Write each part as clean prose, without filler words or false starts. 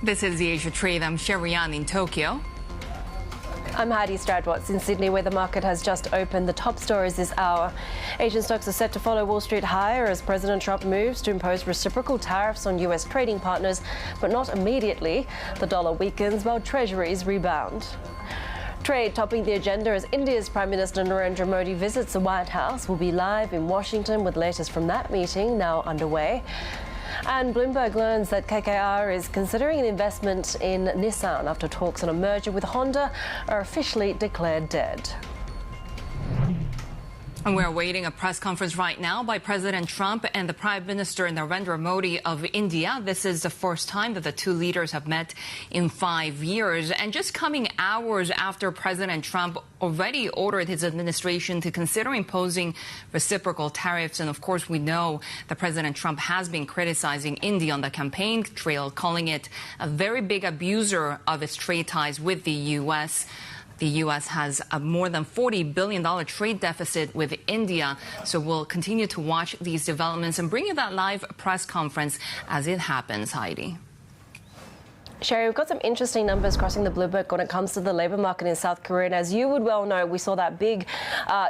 This is the Asia Trade. I'm Shery in Tokyo. I'm Haidi Stroud-Watts in Sydney, where the market has just opened. The top stories this hour. Asian stocks are set to follow Wall Street higher as President Trump moves to impose reciprocal tariffs on US trading partners, but not immediately. The dollar weakens while treasuries rebound. Trade topping the agenda as India's Prime Minister Narendra Modi visits the White House. We'll be live in Washington with latest from that meeting now underway. And Bloomberg learns that KKR is considering an investment in Nissan after talks on a merger with Honda are officially declared dead. And we're awaiting a press conference right now by President Trump and the Prime Minister Narendra Modi of India. This is the first time that the two leaders have met in 5 years. And just coming hours after President Trump already ordered his administration to consider imposing reciprocal tariffs. And of course, we know that President Trump has been criticizing India on the campaign trail, calling it a very big abuser of its trade ties with the U.S. The U.S. has a more than $40 billion trade deficit with India. So we'll continue to watch these developments and bring you that live press conference as it happens, Haidi. Shery, we've got some interesting numbers crossing the Bloomberg when it comes to the labour market in South Korea. And as you would well know, we saw that big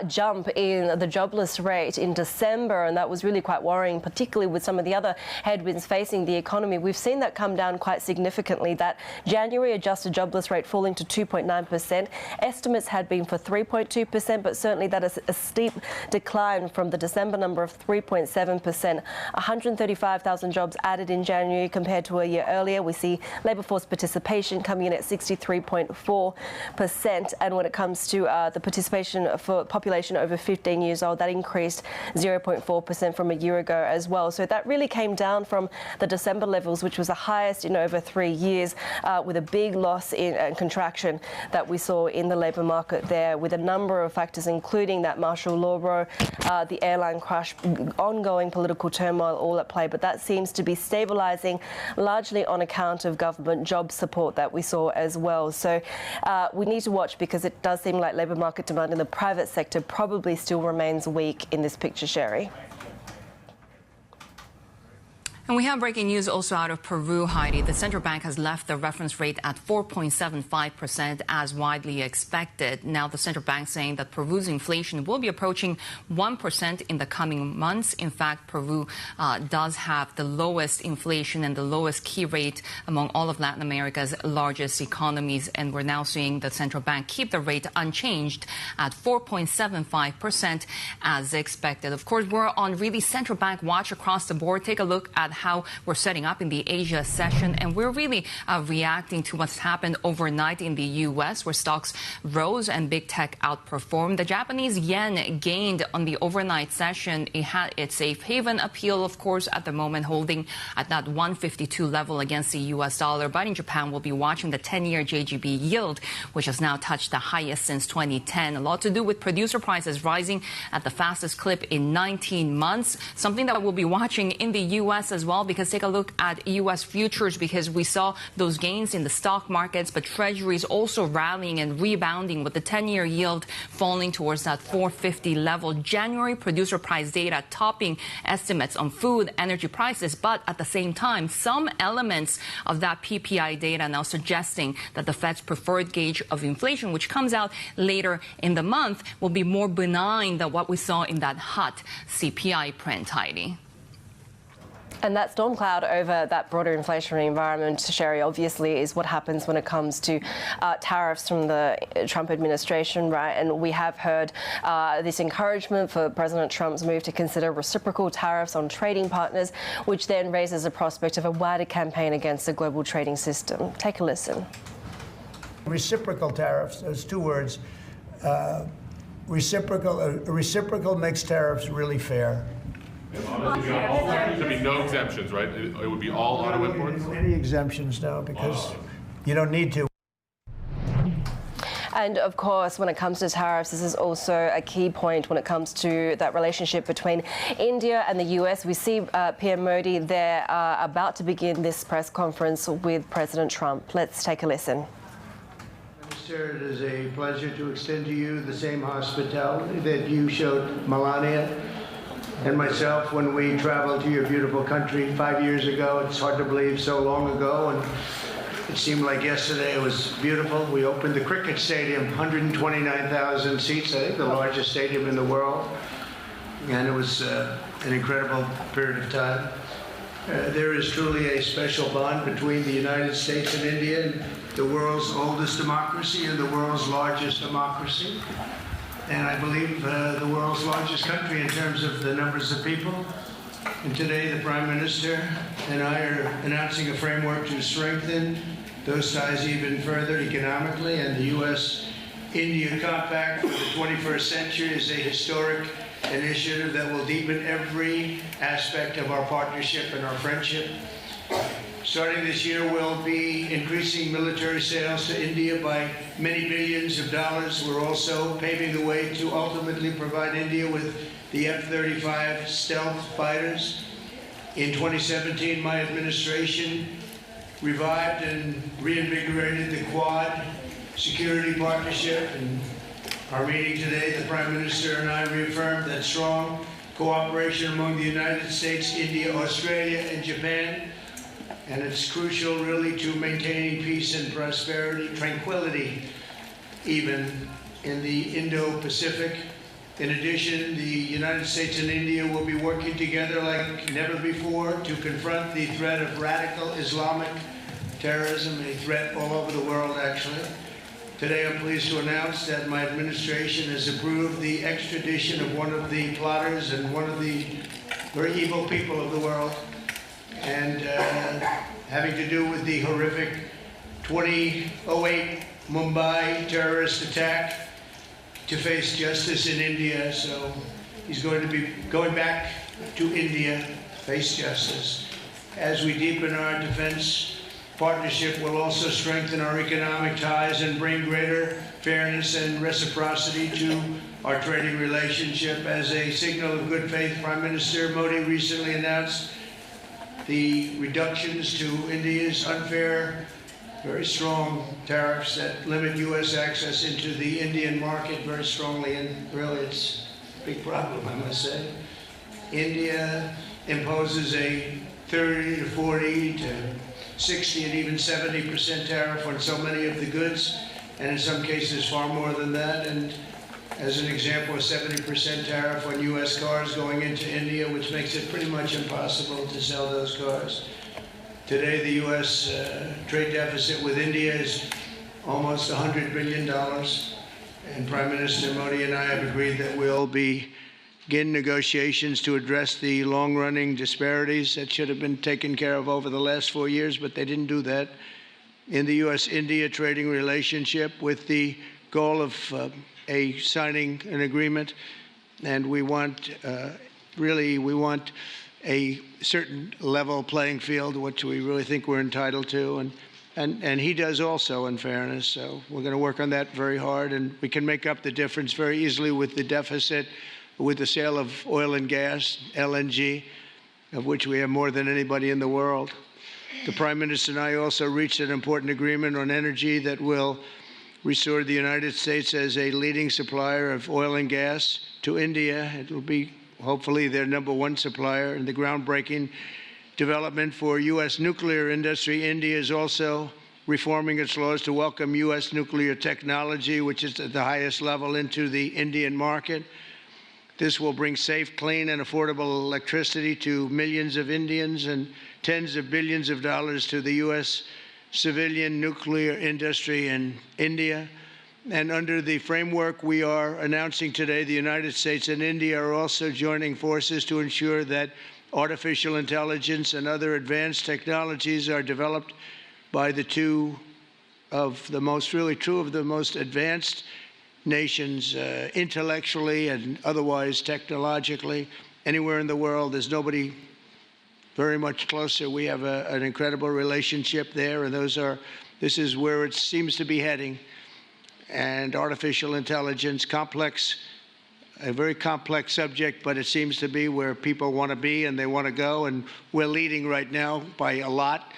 jump in the jobless rate in December, and that was really quite worrying, particularly with some of the other headwinds facing the economy. We've seen that come down quite significantly, that January adjusted jobless rate falling to 2.9%. Estimates had been for 3.2%, but certainly that is a steep decline from the December number of 3.7%. 135,000 jobs added in January compared to a year earlier. We see labour force participation coming in at 63.4%. And when it comes to the participation for population over 15 years old, that increased 0.4% from a year ago as well. So that really came down from the December levels, which was the highest in over 3 years, with a big loss in contraction that we saw in the labour market there, with a number of factors, including that martial law row, the airline crash, ongoing political turmoil all at play. But that seems to be stabilising largely on account of government job support that we saw as well. So we need to watch, because it does seem like labour market demand in the private sector probably still remains weak in this picture, Shery. And we have breaking news also out of Peru, Haidi. The central bank has left the reference rate at 4.75% as widely expected. Now, the central bank saying that Peru's inflation will be approaching 1% in the coming months. In fact, Peru does have the lowest inflation and the lowest key rate among all of Latin America's largest economies. And we're now seeing the central bank keep the rate unchanged at 4.75% as expected. Of course, we're on really central bank watch across the board. Take a look at how we're setting up in the Asia session, and we're really reacting to what's happened overnight in the U.S., where stocks rose and big tech outperformed. The Japanese yen gained on the overnight session. It had its safe haven appeal, of course, at the moment, holding at that 152 level against the U.S. dollar. But in Japan, we'll be watching the 10-year JGB yield, which has now touched the highest since 2010. A lot to do with producer prices rising at the fastest clip in 19 months, something that we'll be watching in the U.S. as well, because take a look at U.S. futures, because we saw those gains in the stock markets, but treasuries also rallying and rebounding, with the 10-year yield falling towards that 450 level. January producer price data topping estimates on food, energy prices, but at the same time, some elements of that PPI data now suggesting that the Fed's preferred gauge of inflation, which comes out later in the month, will be more benign than what we saw in that hot CPI print, Haidi. And that storm cloud over that broader inflationary environment, Shery, obviously is what happens when it comes to tariffs from the Trump administration, right? And we have heard this encouragement for President Trump's move to consider reciprocal tariffs on trading partners, which then raises the prospect of a wider campaign against the global trading system. Take a listen. Reciprocal tariffs, those two words. Reciprocal makes tariffs really fair. There'd be no exemptions, right? It would be all auto imports? Any exemptions now, because you don't need to. And of course, when it comes to tariffs, this is also a key point when it comes to that relationship between India and the US. We see PM Modi there about to begin this press conference with President Trump. Let's take a listen. Minister, it is a pleasure to extend to you the same hospitality that you showed Melania and myself when we traveled to your beautiful country 5 years ago. It's hard to believe, so long ago. And It seemed like yesterday. It was beautiful. We opened the cricket stadium, 129,000 seats, I think the largest stadium in the world. And it was an incredible period of time. There is truly a special bond between the United States and India, the world's oldest democracy and the world's largest democracy. And I believe the world's largest country in terms of the numbers of people. And today the Prime Minister and I are announcing a framework to strengthen those ties even further economically. And the U.S.-India Compact for the 21st century is a historic initiative that will deepen every aspect of our partnership and our friendship. Starting this year, we'll be increasing military sales to India by many billions of dollars. We're also paving the way to ultimately provide India with the F-35 stealth fighters. In 2017, my administration revived and reinvigorated the Quad security partnership. And our meeting today, the Prime Minister and I reaffirmed that strong cooperation among the United States, India, Australia, and Japan. And it's crucial, really, to maintaining peace and prosperity, tranquility, even in the Indo-Pacific. In addition, the United States and India will be working together like never before to confront the threat of radical Islamic terrorism, a threat all over the world, actually. Today, I'm pleased to announce that my administration has approved the extradition of one of the plotters and one of the very evil people of the world, and having to do with the horrific 2008 Mumbai terrorist attack, to face justice in India. So he's going to be going back to India to face justice. As we deepen our defense partnership, we'll also strengthen our economic ties and bring greater fairness and reciprocity to our trading relationship. As a signal of good faith, Prime Minister Modi recently announced the reductions to India's unfair, very strong tariffs that limit U.S. access into the Indian market very strongly, and really it's a big problem, I must say. India imposes a 30 to 40 to 60 and even 70% tariff on so many of the goods, and in some cases far more than that. And as an example, a 70% tariff on U.S. cars going into India, which makes it pretty much impossible to sell those cars. Today, the U.S. Trade deficit with India is almost $100 billion, and Prime Minister Modi and I have agreed that we'll begin negotiations to address the long-running disparities that should have been taken care of over the last 4 years, but they didn't do that, in the U.S.-India trading relationship, with the goal of signing an agreement. And we want, we want a certain level playing field, which we really think we're entitled to, and he does also, in fairness. So we're going to work on that very hard, and we can make up the difference very easily with the deficit, with the sale of oil and gas, LNG, of which we have more than anybody in the world. The Prime Minister and I also reached an important agreement on energy that will restore the United States as a leading supplier of oil and gas to India. It will be hopefully their #1 supplier, and the groundbreaking development for U.S. nuclear industry. India is also reforming its laws to welcome U.S. nuclear technology, which is at the highest level, into the Indian market. This will bring safe, clean, and affordable electricity to millions of Indians and tens of billions of dollars to the U.S. civilian nuclear industry in India. And under the framework we are announcing today, the United States and India are also joining forces to ensure that artificial intelligence and other advanced technologies are developed by two of the most advanced nations, intellectually and otherwise technologically. Anywhere in the world, there's nobody very much closer. We have an incredible relationship there, and this is where it seems to be heading. And artificial intelligence, a very complex subject, but it seems to be where people want to be and they want to go, and we're leading right now by a lot,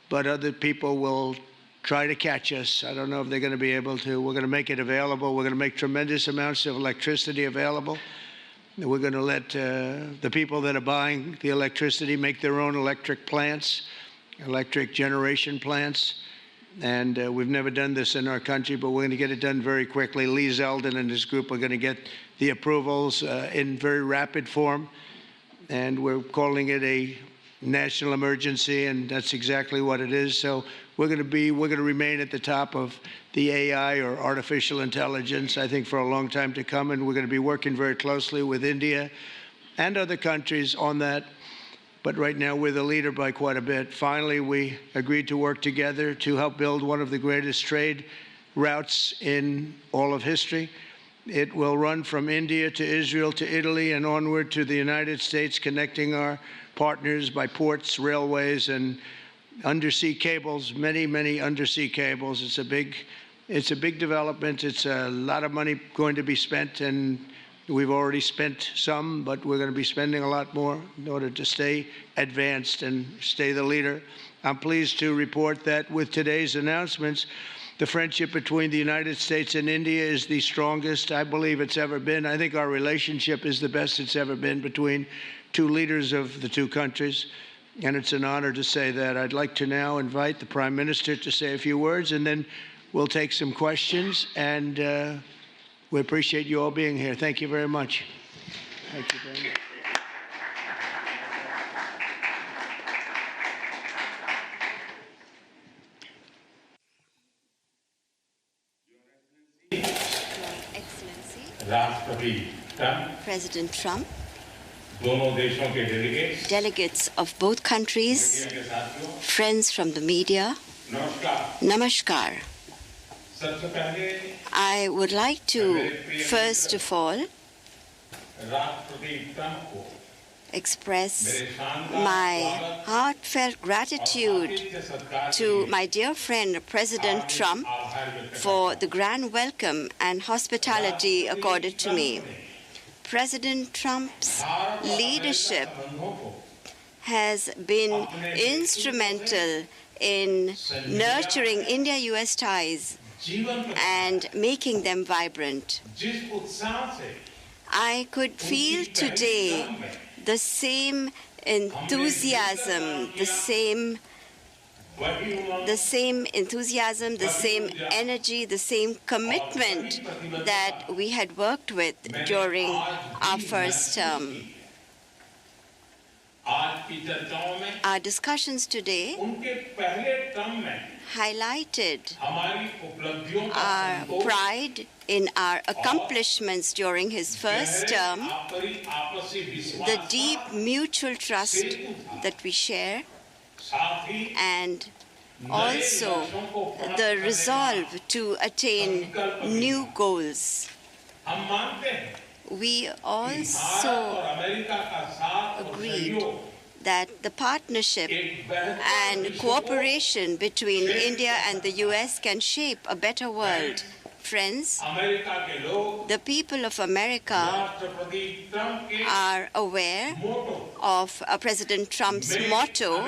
but other people will try to catch us. I don't know if they're going to be able to. We're going to make it available. We're going to make tremendous amounts of electricity available. We're going to let the people that are buying the electricity make their own electric plants, electric generation plants. And we've never done this in our country, but we're going to get it done very quickly. Lee Zeldin and his group are going to get the approvals in very rapid form. And we're calling it a national emergency, and that's exactly what it is. So we're going to remain at the top of the AI, or artificial intelligence, I think, for a long time to come. And we're going to be working very closely with India and other countries on that. But right now, we're the leader by quite a bit. Finally, we agreed to work together to help build one of the greatest trade routes in all of history. It will run from India to Israel to Italy and onward to the United States, connecting our partners by ports, railways, and undersea cables, many, many undersea cables. It's a big development. It's a lot of money going to be spent, and we've already spent some, but we're going to be spending a lot more in order to stay advanced and stay the leader. I'm pleased to report that with today's announcements, the friendship between the United States and India is the strongest I believe it's ever been. I think our relationship is the best it's ever been between two leaders of the two countries, and it's an honor to say that. I'd like to now invite the Prime Minister to say a few words, and then we'll take some questions, and we appreciate you all being here. Thank you very much. Thank you very much. President Trump, delegates of both countries, friends from the media, Namaskar. I would like to, first of all, express my heartfelt gratitude to my dear friend, President Trump, for the grand welcome and hospitality accorded to me. President Trump's leadership has been instrumental in nurturing India-US ties and making them vibrant. I could feel today the same enthusiasm, the same energy, the same commitment that we had worked with during our first term. Our discussions today highlighted our pride in our accomplishments during his first term, the deep mutual trust that we share, and also the resolve to attain new goals. We also agreed that the partnership and cooperation between India and the US can shape a better world. Friends, the people of America are aware of President Trump's motto,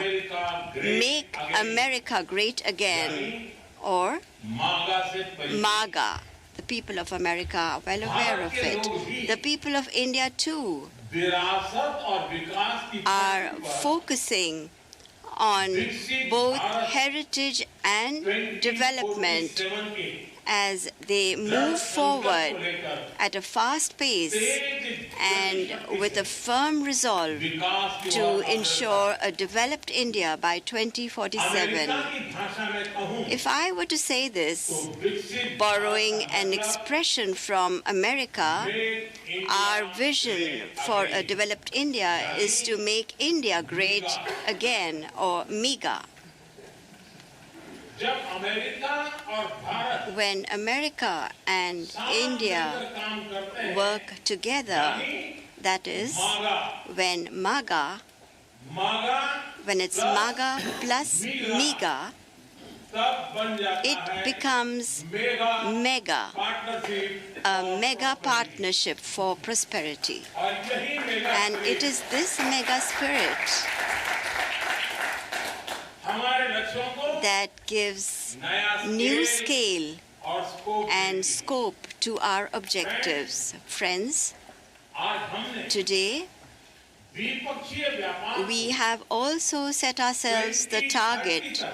"Make America Great Again," or MAGA. The people of America are well aware of it. The people of India, too, are focusing on both heritage and development as they move forward at a fast pace and with a firm resolve to ensure a developed India by 2047. If I were to say this, borrowing an expression from America, our vision for a developed India is to make India great again, or MEGA. When America and India work together, that is, when it's MAGA plus MEGA, it becomes MEGA, a mega partnership for prosperity. And it is this mega spirit that gives new scale and scope to our objectives. Friends, today we have also set ourselves the target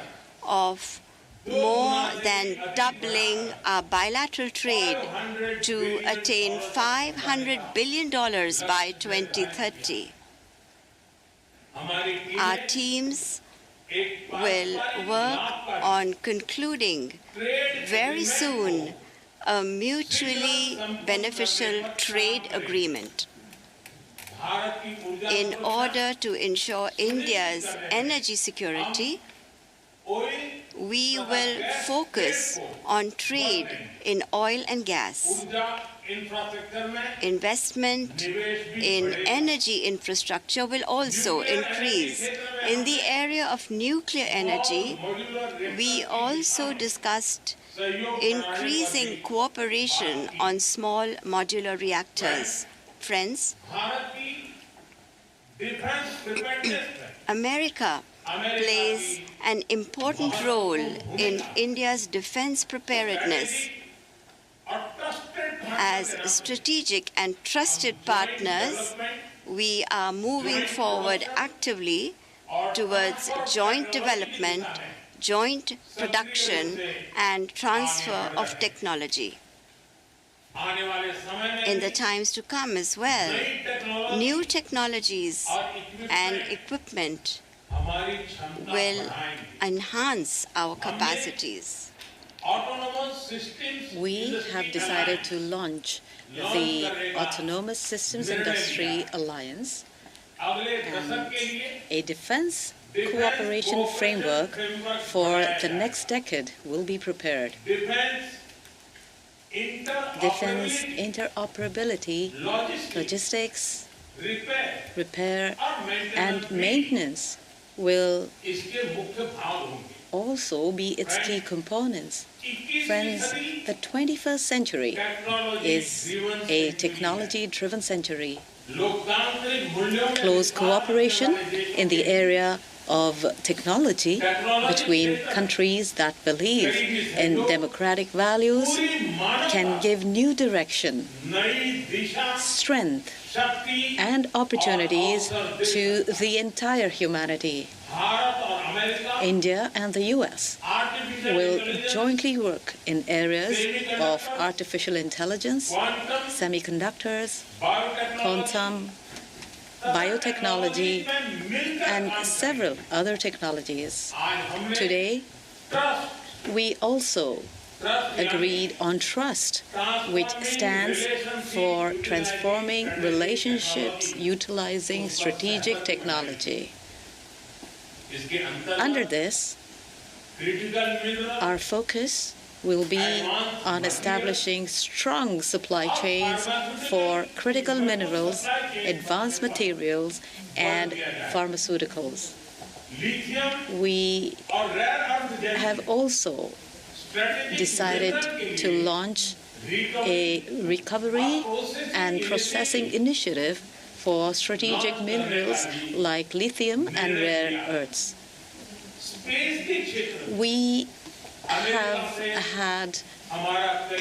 of more than doubling our bilateral trade to attain $500 billion by 2030. Our teams will work on concluding very soon a mutually beneficial trade agreement in order to ensure India's energy security. We will focus on trade in oil and gas. Investment in energy infrastructure will also increase. In the area of nuclear energy, we also discussed increasing cooperation on small modular reactors. Friends, America plays an important role in India's defense preparedness. As strategic and trusted partners, we are moving forward actively towards joint development, joint production, and transfer of technology. In the times to come as well, new technologies and equipment will enhance our capacities. We have decided to launch the Autonomous Systems Industry Alliance, and a defense cooperation framework for the next decade will be prepared. Defense interoperability, logistics, repair, and maintenance will also be its key components. Friends, the 21st century is a technology-driven century. Close cooperation in the area of technology between countries that believe in democratic values can give new direction, strength, and opportunities to the entire humanity. India and the US will jointly work in areas of artificial intelligence, semiconductors, quantum, biotechnology, and several other technologies. Today, we also agreed on trust, which stands for transforming relationships utilizing strategic technology. Under this, our focus will be on establishing strong supply chains for critical minerals, advanced materials, and pharmaceuticals. We have also decided to launch a recovery and processing initiative for strategic minerals like lithium and rare earths. We have had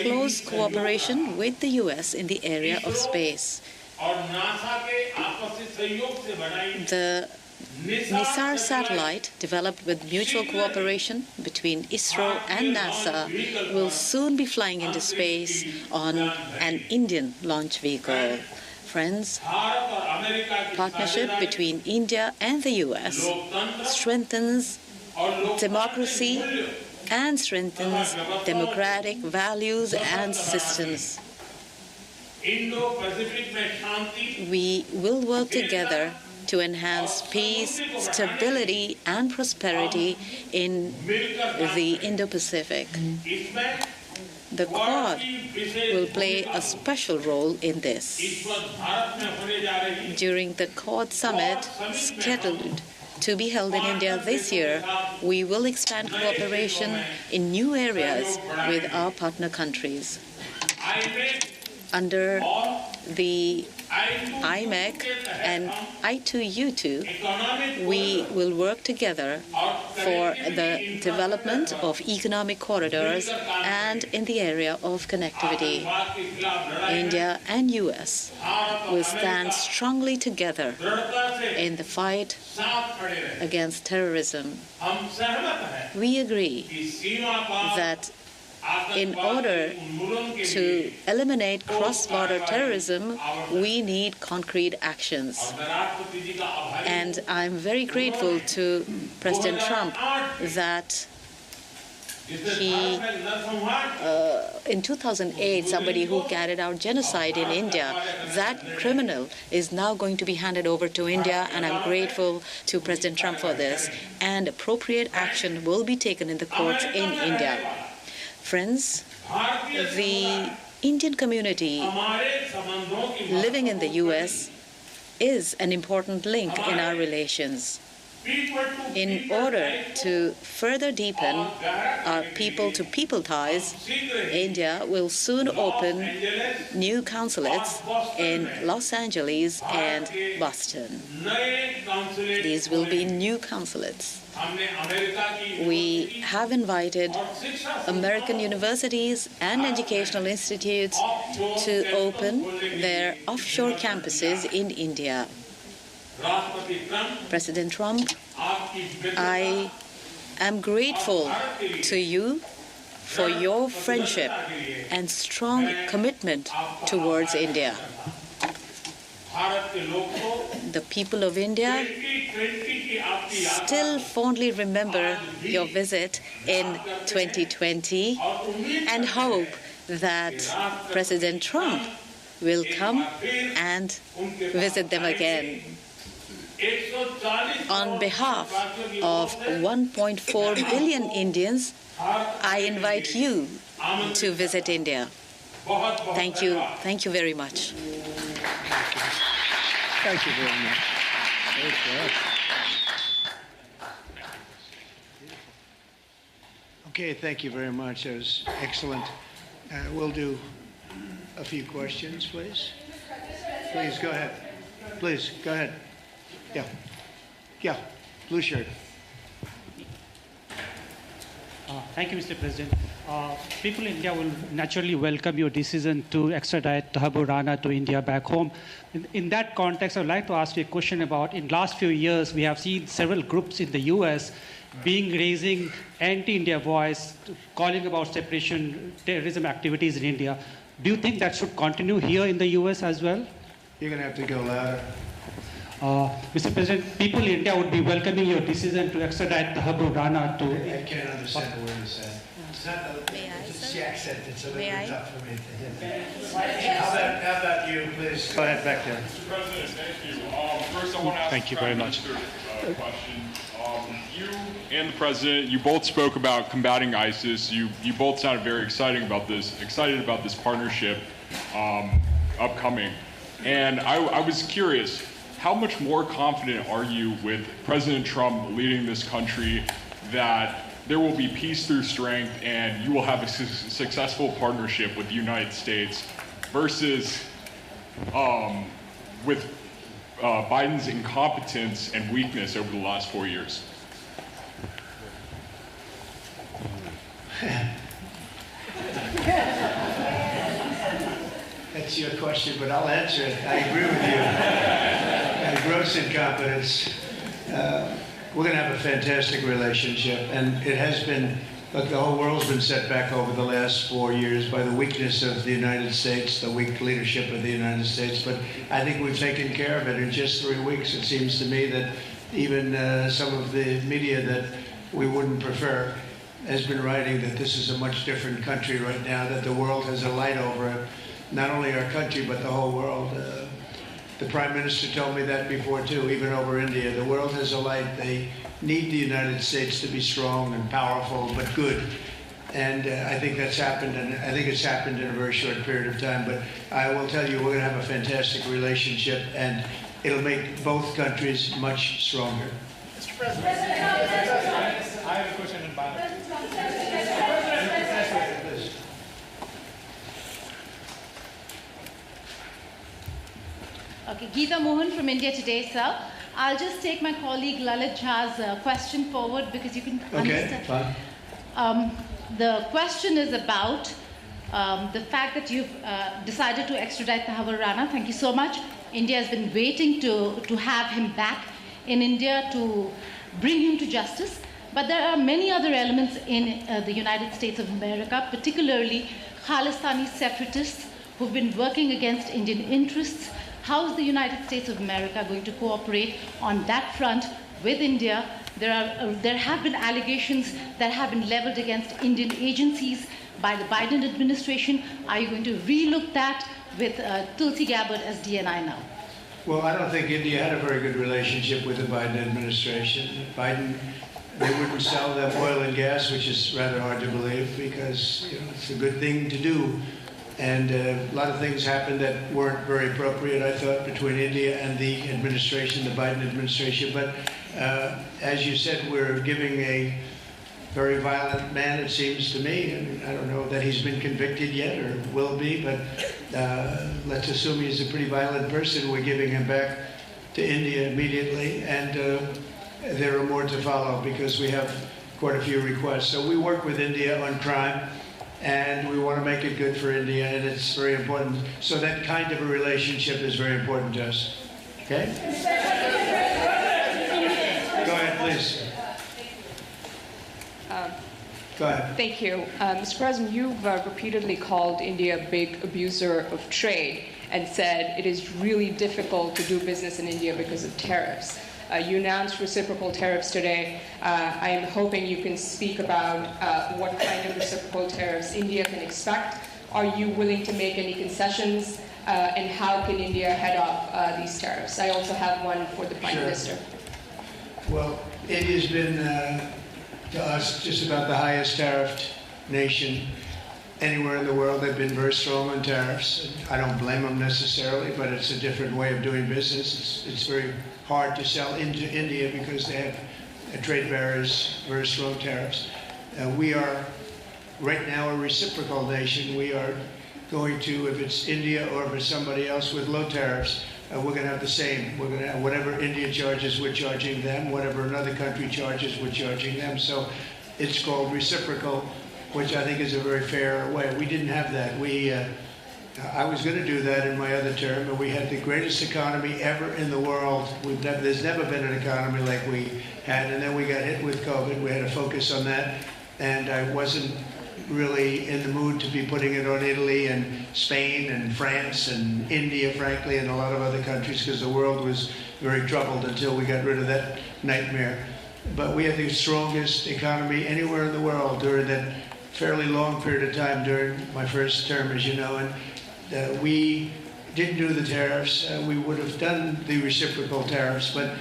close cooperation with the US in the area of space. The Nissan satellite, developed with mutual cooperation between ISRO and NASA, will soon be flying into space on an Indian launch vehicle. Friends, partnership between India and the US strengthens democracy and strengthens democratic values and systems. We will work together to enhance peace, stability, and prosperity in the Indo-Pacific. The Quad will play a special role in this. During the Quad Summit, scheduled to be held in India this year, we will expand cooperation in new areas with our partner countries. Under the IMEC and I2U2, we will work together for the development of economic corridors and in the area of connectivity. India and US will stand strongly together in the fight against terrorism. We agree that in order to eliminate cross-border terrorism, we need concrete actions. And I'm very grateful to President Trump that he, in 2008, somebody who carried out genocide in India, that criminal is now going to be handed over to India, and I'm grateful to President Trump for this. And appropriate action will be taken in the courts in India. Friends, the Indian community living in the U.S. is an important link in our relations. In order to further deepen our people-to-people ties, India will soon open new consulates in Los Angeles and Boston. These will be new consulates. We have invited American universities and educational institutes to open their offshore campuses in India. President Trump, I am grateful to you for your friendship and strong commitment towards India. The people of India still fondly remember your visit in 2020 and hope that President Trump will come and visit them again. On behalf of 1.4 billion Indians, I invite you to visit India. Thank you. Thank you very much. Thank you very much. Okay, thank you very much. That was excellent. We'll do a few questions, please. Please, go ahead. Please, go ahead. Yeah, blue shirt. Thank you, Mr. President. People in India will naturally welcome your decision to extradite Thabu Rana to India back home. In that context, I would like to ask you a question about, in the last few years, we have seen several groups in the U.S. raising anti-India voice, calling about separation terrorism activities in India. Do you think that should continue here in the U.S. as well? You're going to have to go louder. Mr. President, people in India would be welcoming your decision to extradite Thabu Rana to... I can't understand a word you said. It's the accent. It's a little bit tough for me to hit. How about you, please? Go ahead, back there. Mr. President, thank you. First, I want to ask Thank you very much. a question. You and the President, you both spoke about combating ISIS. You both sounded very excited about this partnership upcoming. And I was curious, how much more confident are you with President Trump leading this country that there will be peace through strength and you will have a successful partnership with the United States versus with Biden's incompetence and weakness over the last 4 years? That's your question, but I'll answer it. I agree with you. Gross incompetence. We're going to have a fantastic relationship, and it has been, look, the whole world's been set back over the last 4 years by the weakness of the United States, the weak leadership of the United States, but I think we've taken care of it in just 3 weeks. It seems to me that even some of the media that we wouldn't prefer has been writing that this is a much different country right now, that the world has a light over it, not only our country, but the whole world. The Prime Minister told me that before, too, even over India. The world has a light. They need the United States to be strong and powerful, but good. And I think that's happened, and I think it's happened in a very short period of time. But I will tell you, we're going to have a fantastic relationship, and it'll make both countries much stronger. Mr. President, I have a question in Bangladesh. Okay, Geeta Mohan from India Today, sir. I'll just take my colleague Lalit Jha's question forward because you can understand. Okay, fine. The question is about the fact that you've decided to extradite Thakur Rana. Thank you so much. India has been waiting to have him back in India to bring him to justice. But there are many other elements in the United States of America, particularly Khalistani separatists who've been working against Indian interests. How is the United States of America going to cooperate on that front with India? There have been allegations that have been leveled against Indian agencies by the Biden administration. Are you going to relook that with Tulsi Gabbard as DNI now? Well, I don't think India had a very good relationship with the Biden administration. They wouldn't sell them oil and gas, which is rather hard to believe because it's a good thing to do. And a lot of things happened that weren't very appropriate, I thought, between India and the administration, the Biden administration. But as you said, we're giving a very violent man, it seems to me. I mean, I don't know that he's been convicted yet or will be, but let's assume he's a pretty violent person. We're giving him back to India immediately. And there are more to follow because we have quite a few requests. So we work with India on crime. And we want to make it good for India, and it's very important. So that kind of a relationship is very important to us. Okay? Go ahead, please. Go ahead. Thank you. Mr. President, you've repeatedly called India a big abuser of trade and said it is really difficult to do business in India because of tariffs. You announced reciprocal tariffs today. I am hoping you can speak about what kind of reciprocal tariffs India can expect. Are you willing to make any concessions? And how can India head off these tariffs? I also have one for the Prime Minister. Well, India's been, to us, just about the highest tariffed nation anywhere in the world. They've been very strong on tariffs. I don't blame them necessarily, but it's a different way of doing business. It's very hard to sell into India because they have trade barriers, very strong tariffs. We are right now a reciprocal nation. We are going to, if it's India or if it's somebody else with low tariffs, we're going to have the same. We're going to have whatever India charges, we're charging them. Whatever another country charges, we're charging them. So it's called reciprocal, which I think is a very fair way. We didn't have that. I was going to do that in my other term, and we had the greatest economy ever in the world. There's never been an economy like we had, and then we got hit with COVID. We had to focus on that, and I wasn't really in the mood to be putting it on Italy and Spain and France and India, frankly, and a lot of other countries, because the world was very troubled until we got rid of that nightmare. But we had the strongest economy anywhere in the world during that fairly long period of time during my first term, as you know, and we didn't do the tariffs. We would have done the reciprocal tariffs, but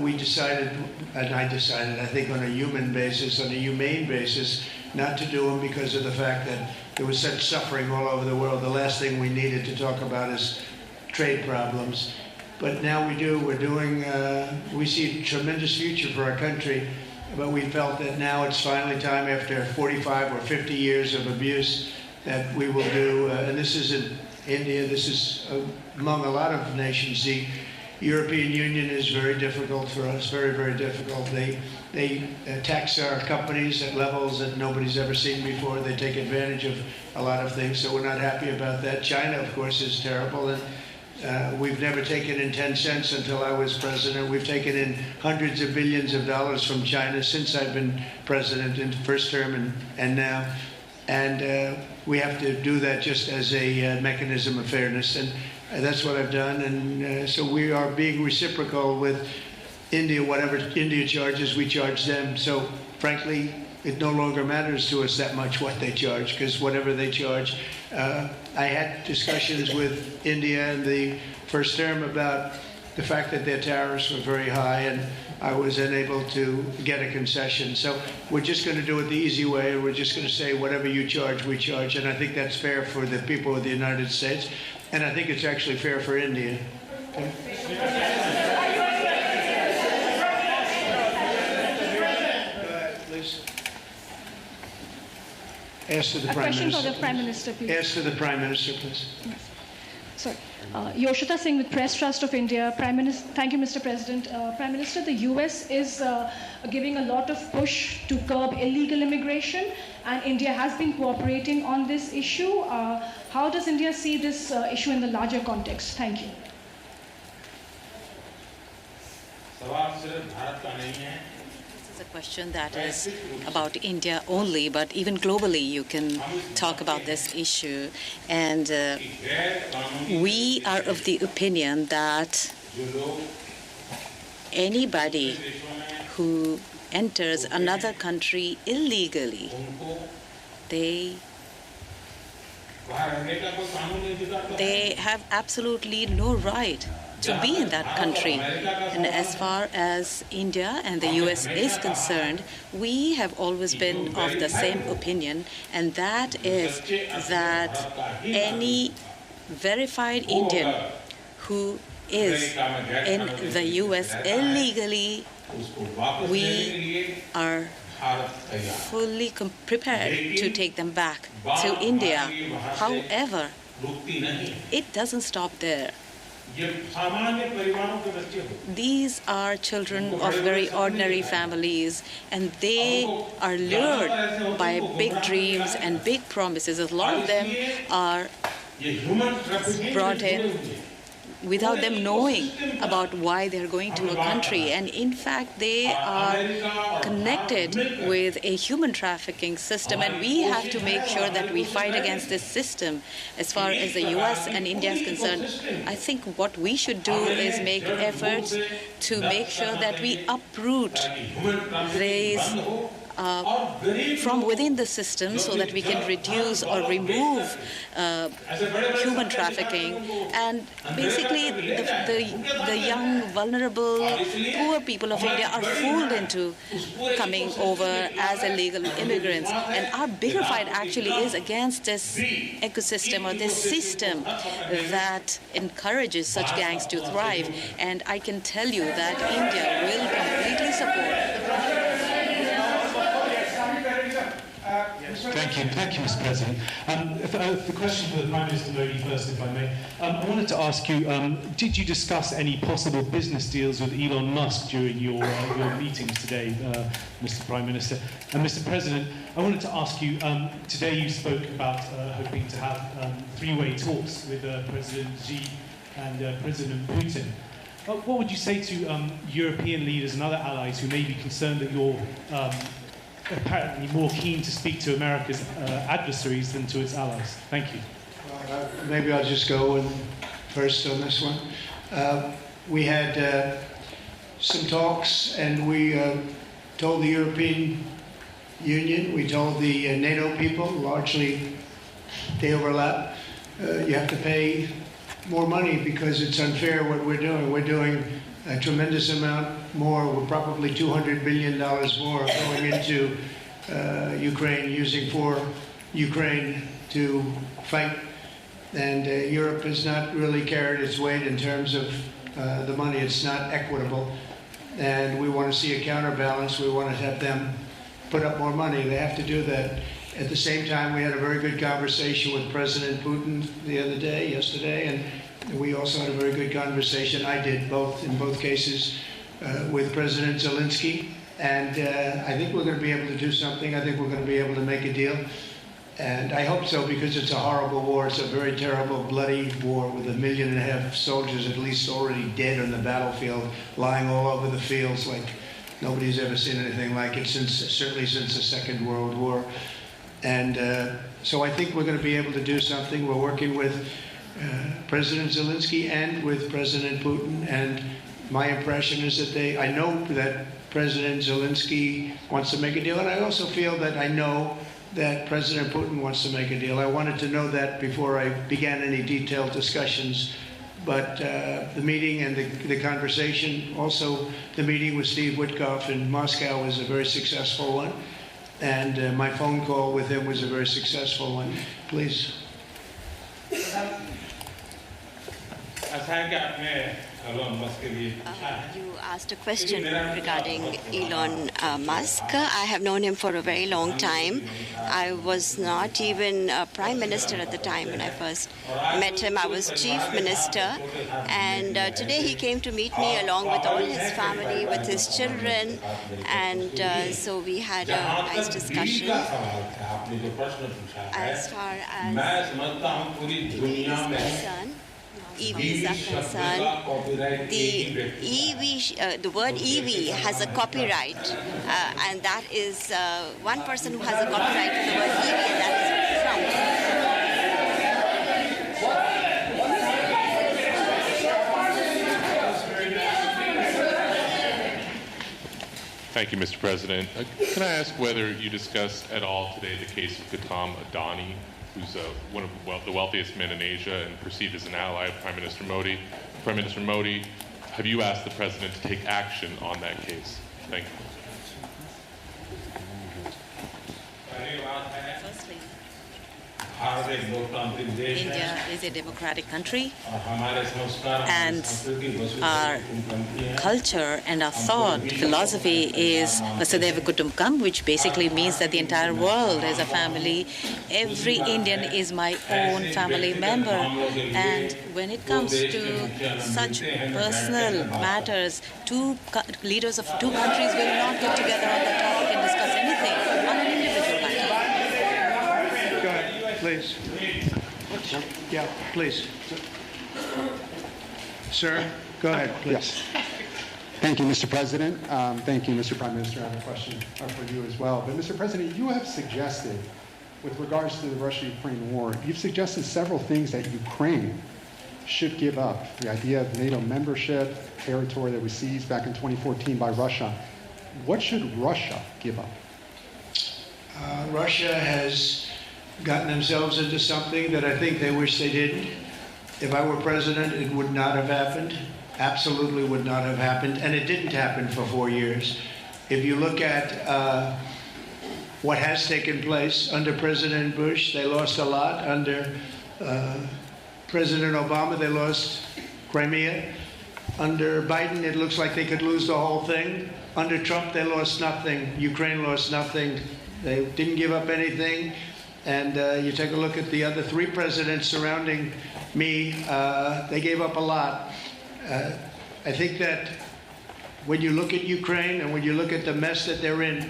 we decided, and I decided, I think on a human basis, on a humane basis, not to do them because of the fact that there was such suffering all over the world. The last thing we needed to talk about is trade problems. But now we do. We're doing, we see a tremendous future for our country, but we felt that now it's finally time, after 45 or 50 years of abuse, that we will do, and this isn't India, this is among a lot of nations. The European Union is very difficult for us, very, very difficult. They tax our companies at levels that nobody's ever seen before. They take advantage of a lot of things, so we're not happy about that. China, of course, is terrible, and we've never taken in 10 cents until I was president. We've taken in hundreds of billions of dollars from China since I've been president in the first term and now. And we have to do that just as a mechanism of fairness, and that's what I've done. And so we are being reciprocal with India. Whatever India charges, we charge them. So frankly, it no longer matters to us that much what they charge, because whatever they charge. I had discussions with India in the first term about the fact that their tariffs were very high, and I was unable to get a concession. So we're just going to do it the easy way. We're just going to say whatever you charge, we charge. And I think that's fair for the people of the United States. And I think it's actually fair for India. Okay? Please. Ask to the Prime Minister. A question for the Prime Minister, please. Ask to the Prime Minister, please. Yes. Sorry. Yoshita Singh with Press Trust of India. Thank you, Mr. President. Prime Minister, the US is giving a lot of push to curb illegal immigration, and India has been cooperating on this issue. How does India see this issue in the larger context? Thank you. This is a question that is about India only, but even globally you can talk about this issue. And we are of the opinion that anybody who enters another country illegally, they have absolutely no right to be in that country. And as far as India and the US is concerned, we have always been of the same opinion, and that is that any verified Indian who is in the US illegally, we are fully prepared to take them back to India. However, it doesn't stop there. These are children of very ordinary families, and they are lured by big dreams and big promises. A lot of them are brought in without them knowing about why they're going to a country. And in fact, they are connected with a human trafficking system, and we have to make sure that we fight against this system. As far as the US and India is concerned, I think what we should do is make efforts to make sure that we uproot these from within the system, so that we can reduce or remove human trafficking. And basically, the young, vulnerable, poor people of India are fooled into coming over as illegal immigrants. And our bigger fight actually is against this ecosystem or this system that encourages such gangs to thrive. And I can tell you that India will completely support. Thank you, Mr. President. The question for the Prime Minister Modi first, if I may. I wanted to ask you, did you discuss any possible business deals with Elon Musk during your meetings today, Mr. Prime Minister? And Mr. President, I wanted to ask you, today you spoke about hoping to have three-way talks with President Xi and President Putin. What would you say to European leaders and other allies who may be concerned that you're apparently more keen to speak to America's adversaries than to its allies? Thank you. Maybe I'll just go first on this one. We had some talks, and we told the European Union, we told the NATO people, largely they overlap, you have to pay more money because it's unfair what we're doing. We're doing a tremendous amount more. We're probably $200 billion more going into Ukraine, using for Ukraine to fight. And Europe has not really carried its weight in terms of the money. It's not equitable. And we want to see a counterbalance. We want to have them put up more money. They have to do that. At the same time, we had a very good conversation with President Putin yesterday, and we also had a very good conversation. I did in both cases, with President Zelensky. And I think we're going to be able to do something. I think we're going to be able to make a deal. And I hope so, because it's a horrible war. It's a very terrible, bloody war with 1.5 million soldiers at least already dead on the battlefield, lying all over the fields like nobody's ever seen anything like it, certainly since the Second World War. And so I think we're going to be able to do something. We're working with President Zelensky and with President Putin. And my impression is that I know that President Zelensky wants to make a deal. And I also feel that I know that President Putin wants to make a deal. I wanted to know that before I began any detailed discussions. But the meeting and the conversation, also the meeting with Steve Witkoff in Moscow, was a very successful one. And my phone call with him was a very successful one. Please. You asked a question regarding Elon Musk. I have known him for a very long time. I was not even a prime minister at the time when I first met him. I was chief minister. And today he came to meet me along with all his family, with his children. And so we had a nice discussion. As far as EVs are concerned, the word EV has a copyright, and that is one person who has a copyright to the word EV, and that is Trump. Thank you, Mr. President. Can I ask whether you discussed at all today the case of Gautam Adani, who's one of the wealthiest men in Asia and perceived as an ally of Prime Minister Modi? Prime Minister Modi, have you asked the President to take action on that case? Thank you. Firstly, India is a democratic country, and our culture and our thought philosophy is Vasudhaiva Kutumbakam, which basically means that the entire world is a family. Every Indian is my own family member, and when it comes to such personal matters, leaders of two countries will not get together on the topic and discuss anything on an individual matter. Please. Yeah, please. Sir, go ahead, please. Yes. Thank you, Mr. President. Thank you, Mr. Prime Minister. I have a question for you as well. But, Mr. President, you have suggested, with regards to the Russia-Ukraine war, you've suggested several things that Ukraine should give up. The idea of NATO membership, territory that was seized back in 2014 by Russia. What should Russia give up? Russia has gotten themselves into something that I think they wish they didn't. If I were president, it would not have happened. Absolutely would not have happened. And it didn't happen for 4 years. If you look at what has taken place under President Bush, they lost a lot. Under President Obama, they lost Crimea. Under Biden, it looks like they could lose the whole thing. Under Trump, they lost nothing. Ukraine lost nothing. They didn't give up anything. And you take a look at the other three presidents surrounding me, they gave up a lot. I think that when you look at Ukraine and when you look at the mess that they're in,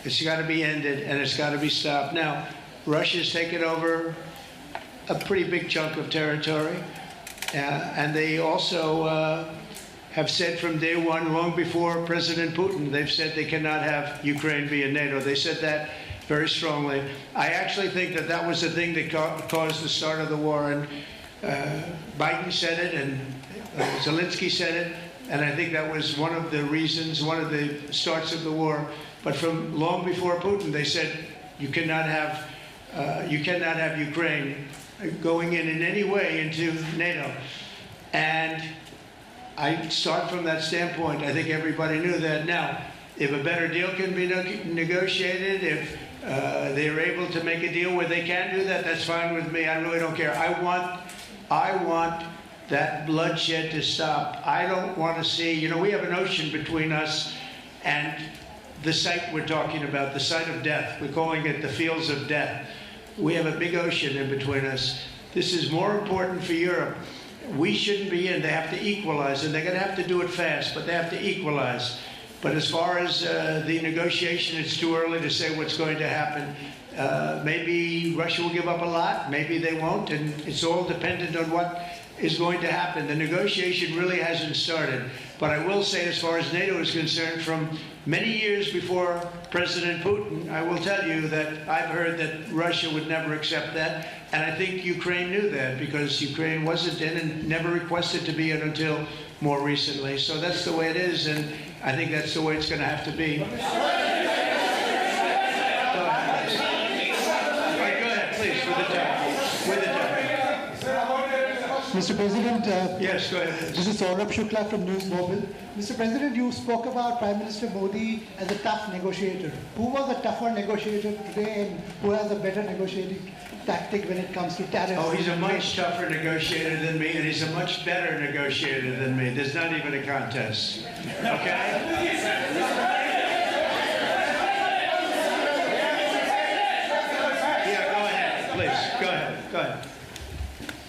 it's got to be ended and it's got to be stopped. Now, Russia's taken over a pretty big chunk of territory, and they also have said from day one, long before President Putin, they've said they cannot have Ukraine be in NATO. They said that very strongly. I actually think that that was the thing that caused the start of the war, and Biden said it, and Zelensky said it, and I think that was one of the reasons, one of the starts of the war. But from long before Putin, they said you cannot have Ukraine going in any way into NATO. And I start from that standpoint. I think everybody knew that. Now, if a better deal can be negotiated, if they're able to make a deal where they can do that, that's fine with me. I really don't care. I want that bloodshed to stop. I don't want to see, we have an ocean between us and the site we're talking about, the site of death. We're calling it the fields of death. We have a big ocean in between us. This is more important for Europe. We shouldn't be in. They have to equalize, and they're going to have to do it fast, but they have to equalize. But as far as the negotiation, it's too early to say what's going to happen. Maybe Russia will give up a lot, maybe they won't, and it's all dependent on what is going to happen. The negotiation really hasn't started. But I will say, as far as NATO is concerned, from many years before President Putin, I will tell you that I've heard that Russia would never accept that. And I think Ukraine knew that, because Ukraine wasn't in and never requested to be in until more recently. So that's the way it is, and I think that's the way it's going to have to be. Go ahead, please, with the time. Mr. President, yes, go ahead. This is Saurabh Shukla from News Mobile. Mr. President, you spoke about Prime Minister Modi as a tough negotiator. Who was a tougher negotiator today, and who has a better negotiating tactic when it comes to tariffs? Oh, he's a much tougher negotiator than me, and he's a much better negotiator than me. There's not even a contest. Okay? Go ahead.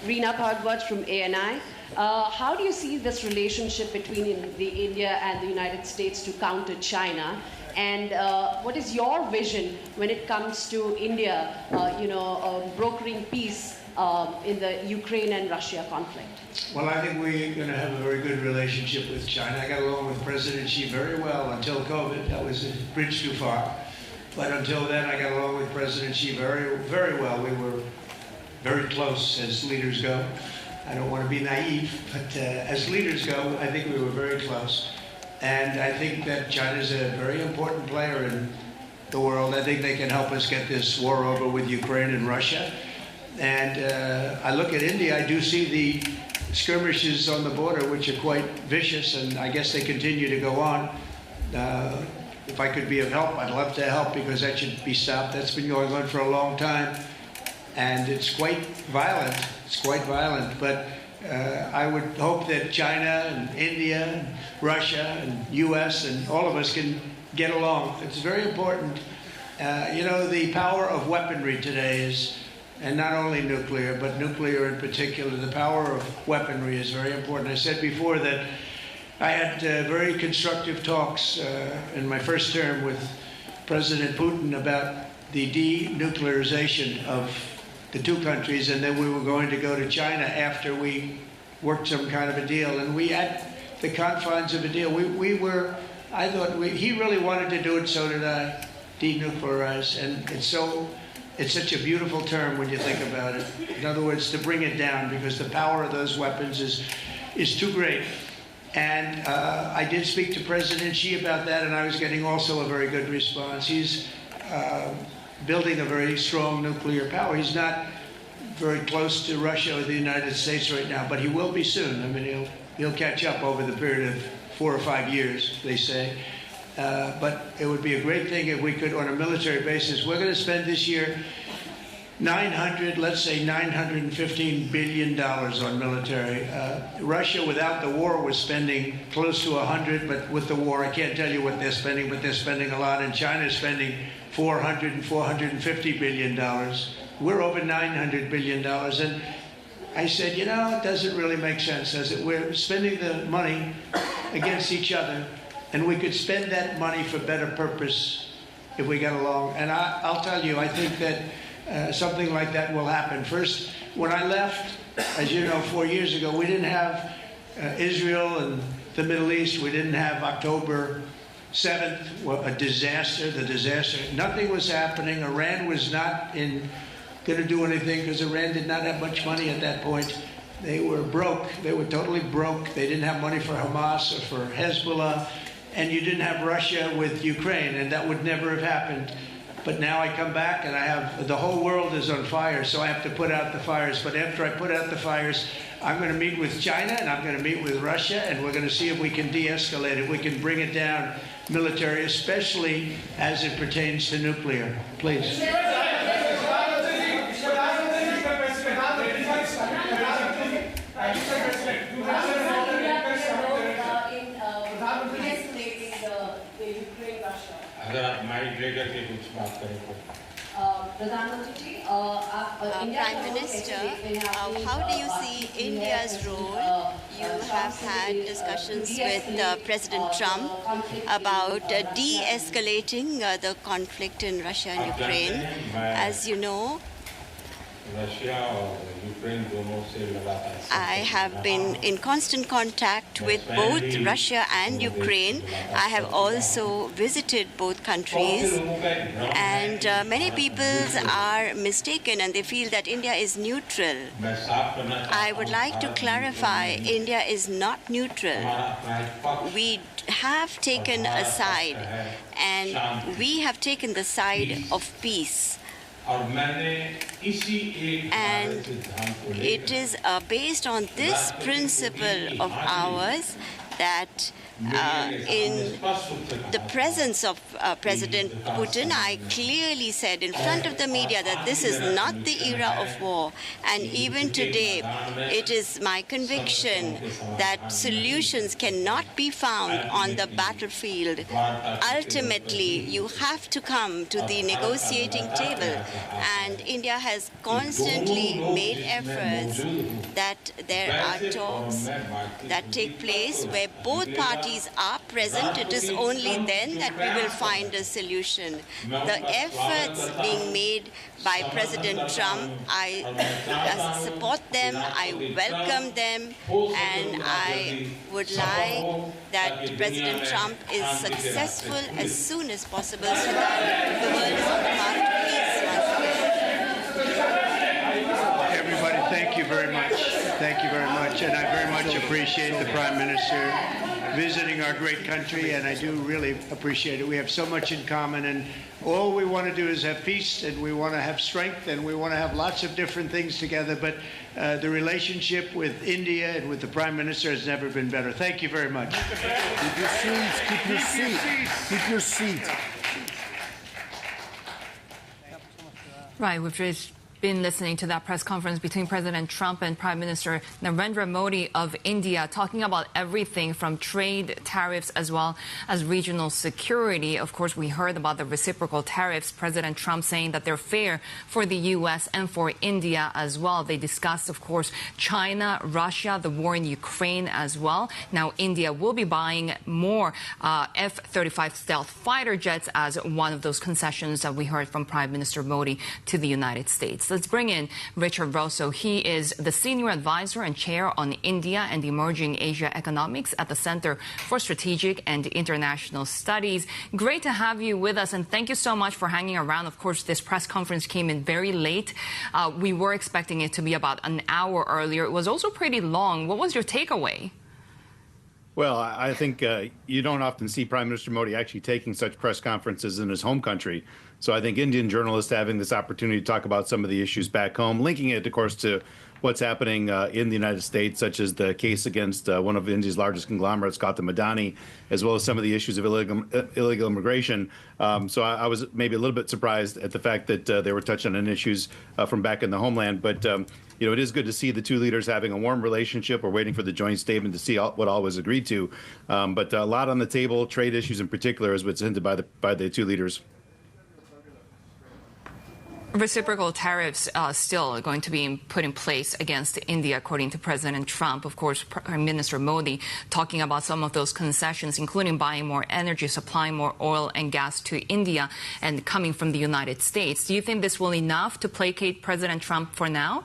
Reena Bhagwat from ANI. How do you see this relationship between India and the United States to counter China? And what is your vision when it comes to India, brokering peace in the Ukraine and Russia conflict? Well, I think we're going to have a very good relationship with China. I got along with President Xi very well until COVID. That was a bridge too far. But until then, I got along with President Xi very, very well. We were very close as leaders go. I don't want to be naive, but as leaders go, I think we were very close. And I think that China's a very important player in the world. I think they can help us get this war over with Ukraine and Russia. And I look at India, I do see the skirmishes on the border, which are quite vicious, and I guess they continue to go on. If I could be of help, I'd love to help, because that should be stopped. That's been going on for a long time. And it's quite violent. It's quite violent. But I would hope that China and India and Russia and U.S. and all of us can get along. It's very important. The power of weaponry today is, and not only nuclear, but nuclear in particular, the power of weaponry is very important. I said before that I had very constructive talks in my first term with President Putin about the denuclearization of the two countries, and then we were going to go to China after we worked some kind of a deal. And we had the confines of a deal. I thought he really wanted to do it, so did I, denuclearize. And it's such a beautiful term when you think about it. In other words, to bring it down, because the power of those weapons is too great. And I did speak to President Xi about that, and I was getting also a very good response. He's building a very strong nuclear power. He's not very close to Russia or the United States right now, but he will be soon. I mean, he'll catch up over the period of 4 or 5 years, they say. But it would be a great thing if we could, on a military basis. We're going to spend this year $915 billion on military. Russia, without the war, was spending close to 100, but with the war, I can't tell you what they're spending, but they're spending a lot. And China's spending $400 and $450 billion. We're over $900 billion. And I said, it doesn't really make sense, does it? We're spending the money against each other, and we could spend that money for better purpose if we get along. And I'll tell you, I think that something like that will happen. First, when I left, as you know, 4 years ago, we didn't have Israel and the Middle East. We didn't have October 7th, a disaster, the disaster. Nothing was happening. Iran was not going to do anything, because Iran did not have much money at that point. They were broke. They were totally broke. They didn't have money for Hamas or for Hezbollah. And you didn't have Russia with Ukraine, and that would never have happened. But now I come back, and the whole world is on fire, so I have to put out the fires. But after I put out the fires, I'm going to meet with China, and I'm going to meet with Russia, and we're going to see if we can de-escalate it. We can bring it down military, especially as it pertains to nuclear. Please. Prime Minister, how do you see India's role? You have had discussions with President Trump about de-escalating the conflict in Russia and Ukraine. As you know, I have been in constant contact with both Russia and Ukraine. I have also visited both countries, and many people are mistaken and they feel that India is neutral. I would like to clarify, India is not neutral. We have taken a side, and we have taken the side of peace. And it is based on this principle of ours that in the presence of President Putin, I clearly said in front of the media that this is not the era of war. And even today, it is my conviction that solutions cannot be found on the battlefield. Ultimately, you have to come to the negotiating table. And India has constantly made efforts that there are talks that take place where both parties are present. It is only then that we will find a solution. The efforts being made by President Trump, I support them, I welcome them, and I would like that President Trump is successful as soon as possible so that the world is on the path to peace once again. Everybody, thank you very much. Thank you very much. And I very much appreciate the Prime Minister visiting our great country, and I do really appreciate it. We have so much in common, and all we want to do is have peace, and we want to have strength, and we want to have lots of different things together, but the relationship with India and with the Prime Minister has never been better. Thank you very much. Keep your seats, keep your seat, keep your seat. Right, we've just been listening to that press conference between President Trump and Prime Minister Narendra Modi of India, talking about everything from trade, tariffs, as well as regional security. Of course, we heard about the reciprocal tariffs. President Trump saying that they're fair for the U.S. and for India as well. They discussed, of course, China, Russia, the war in Ukraine as well. Now, India will be buying more F-35 stealth fighter jets as one of those concessions that we heard from Prime Minister Modi to the United States. Let's bring in Richard Rossow. He is the Senior Advisor and Chair on India and Emerging Asia Economics at the Center for Strategic and International Studies. Great to have you with us, and thank you so much for hanging around. Of course, this press conference came in very late. We were expecting it to be about an hour earlier. It was also pretty long. What was your takeaway? Well, I think you don't often see Prime Minister Modi actually taking such press conferences in his home country. So I think Indian journalists having this opportunity to talk about some of the issues back home, linking it, of course, to what's happening in the United States, such as the case against one of India's largest conglomerates, Gautam Adani, as well as some of the issues of illegal immigration. So I was maybe a little bit surprised at the fact that they were touching on issues from back in the homeland. But you know, it is good to see the two leaders having a warm relationship. We're waiting for the joint statement to see what all was agreed to. But a lot on the table, trade issues in particular, is what's hinted by the two leaders. Reciprocal tariffs still going to be put in place against India, according to President Trump. Of course, Prime Minister Modi talking about some of those concessions, including buying more energy, supplying more oil and gas to India and coming from the United States. Do you think this will enough to placate President Trump for now?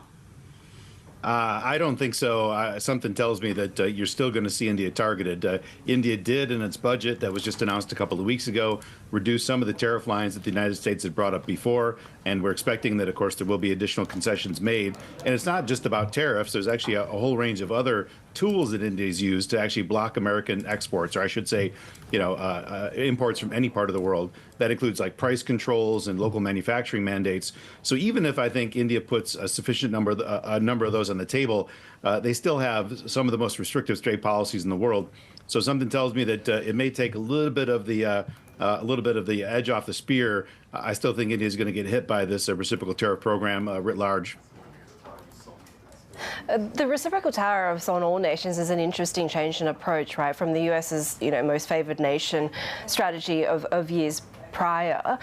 I don't think so. Something tells me that you're still going to see India targeted. India did, in its budget that was just announced a couple of weeks ago, reduce some of the tariff lines that the United States had brought up before. And we're expecting that, of course, there will be additional concessions made. And it's not just about tariffs. There's actually a whole range of other tools that India's used to actually block American exports, or I should say, you know, imports from any part of the world. That includes like price controls and local manufacturing mandates. So even if I think India puts a sufficient number of those on the table, they still have some of the most restrictive trade policies in the world. So something tells me that it may take a little bit of the edge off the spear. I still think India is going to get hit by this reciprocal tariff program writ large. The reciprocal tariffs on all nations is an interesting change in approach, right, from the US's, you know, most favored nation strategy of years prior.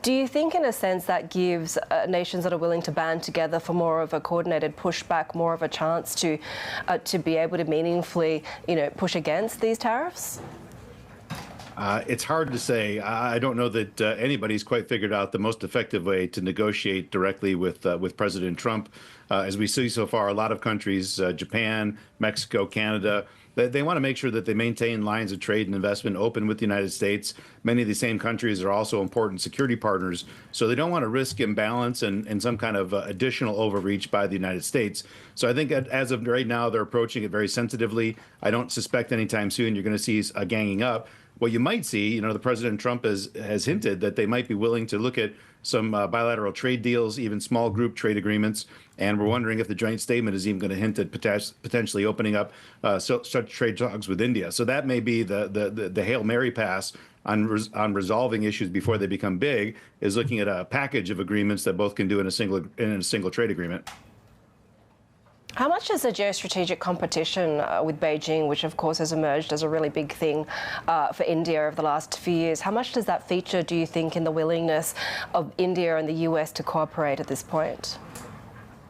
Do you think, in a sense, that gives nations that are willing to band together for more of a coordinated pushback, more of a chance to be able to meaningfully, you know, push against these tariffs? It's hard to say. I don't know that anybody's quite figured out the most effective way to negotiate directly with President Trump. As we see so far, a lot of countries, Japan, Mexico, Canada, they want to make sure that they maintain lines of trade and investment open with the United States. Many of the same countries are also important security partners, so they don't want to risk imbalance and some kind of additional overreach by the United States. So I think as of right now, they're approaching it very sensitively. I don't suspect anytime soon you're going to see a ganging up. what you might see, the President Trump has hinted that they might be willing to look at some bilateral trade deals, even small group trade agreements. And we're wondering if the joint statement is even going to hint at potentially opening up such trade talks with India. So that may be the Hail Mary pass on resolving issues before they become big, is looking at a package of agreements that both can do in a single trade agreement. How much is the geostrategic competition with Beijing, which of course has emerged as a really big thing for India over the last few years, how much does that feature, do you think, in the willingness of India and the US to cooperate at this point?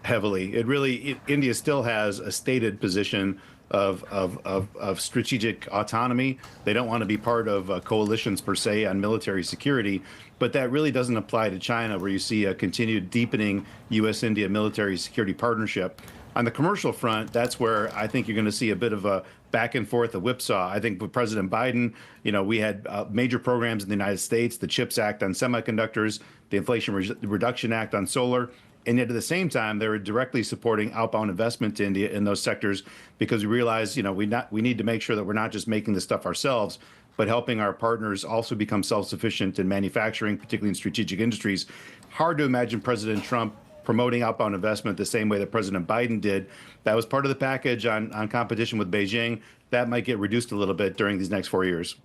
Heavily. India still has a stated position of strategic autonomy. They don't want to be part of coalitions per se on military security, but that really doesn't apply to China, where you see a continued deepening U.S.-India military security partnership. On the commercial front, that's where I think you're going to see a bit of a back and forth, a whipsaw. I think with President Biden, we had major programs in the United States, the CHIPS Act on semiconductors, the Inflation Reduction Act on solar. And yet at the same time, they were directly supporting outbound investment to India in those sectors, because we realize, we need to make sure that we're not just making this stuff ourselves, but helping our partners also become self-sufficient in manufacturing, particularly in strategic industries. Hard to imagine President Trump promoting outbound investment the same way that President Biden did. That was part of the package on competition with Beijing. That might get reduced a little bit during these next 4 years.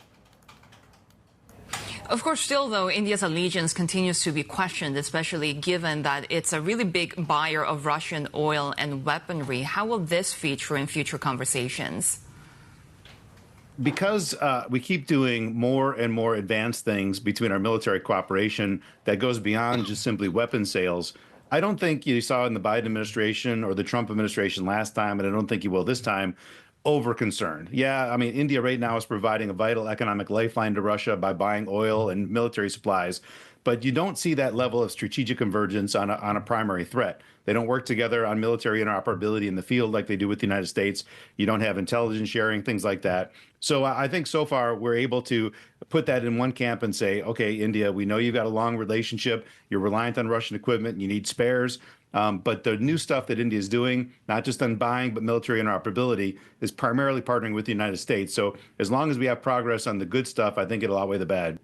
Of course, still, though, India's allegiance continues to be questioned, especially given that it's a really big buyer of Russian oil and weaponry. How will this feature in future conversations? Because we keep doing more and more advanced things between our military cooperation that goes beyond just simply weapons sales, I don't think you saw in the Biden administration or the Trump administration last time, and I don't think you will this time, over-concerned. Yeah, I mean, India right now is providing a vital economic lifeline to Russia by buying oil and military supplies, but you don't see that level of strategic convergence on a primary threat. They don't work together on military interoperability in the field like they do with the United States. You don't have intelligence sharing, things like that. So I think so far we're able to put that in one camp and say, okay, India, we know you've got a long relationship. You're reliant on Russian equipment. And you need spares. But the new stuff that India is doing, not just on buying, but military interoperability, is primarily partnering with the United States. So as long as we have progress on the good stuff, I think it'll outweigh the bad.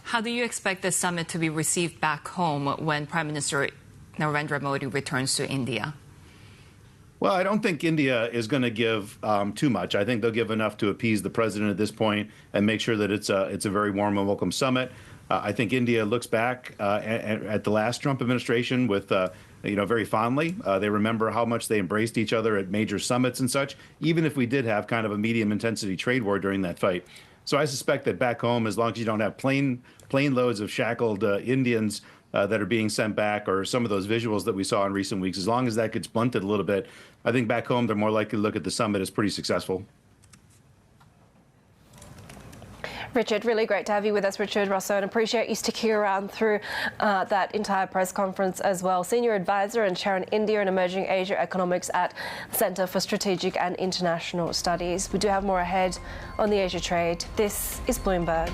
How do you expect this summit to be received back home when Prime Minister Narendra Modi returns to India? Well, I don't think India is going to give too much. I think they'll give enough to appease the president at this point and make sure that it's a very warm and welcome summit. I think India looks back at the last Trump administration with very fondly. They remember how much they embraced each other at major summits and such, even if we did have kind of a medium intensity trade war during that fight. So I suspect that back home, as long as you don't have plane loads of shackled Indians that are being sent back, or some of those visuals that we saw in recent weeks, as long as that gets blunted a little bit, I think back home they're more likely to look at the summit as pretty successful. Richard, really great to have you with us, Richard Rossow, and appreciate you sticking around through that entire press conference as well. Senior Advisor and Chair in India and Emerging Asia Economics at the Centre for Strategic and International Studies. We do have more ahead on the Asia trade. This is Bloomberg.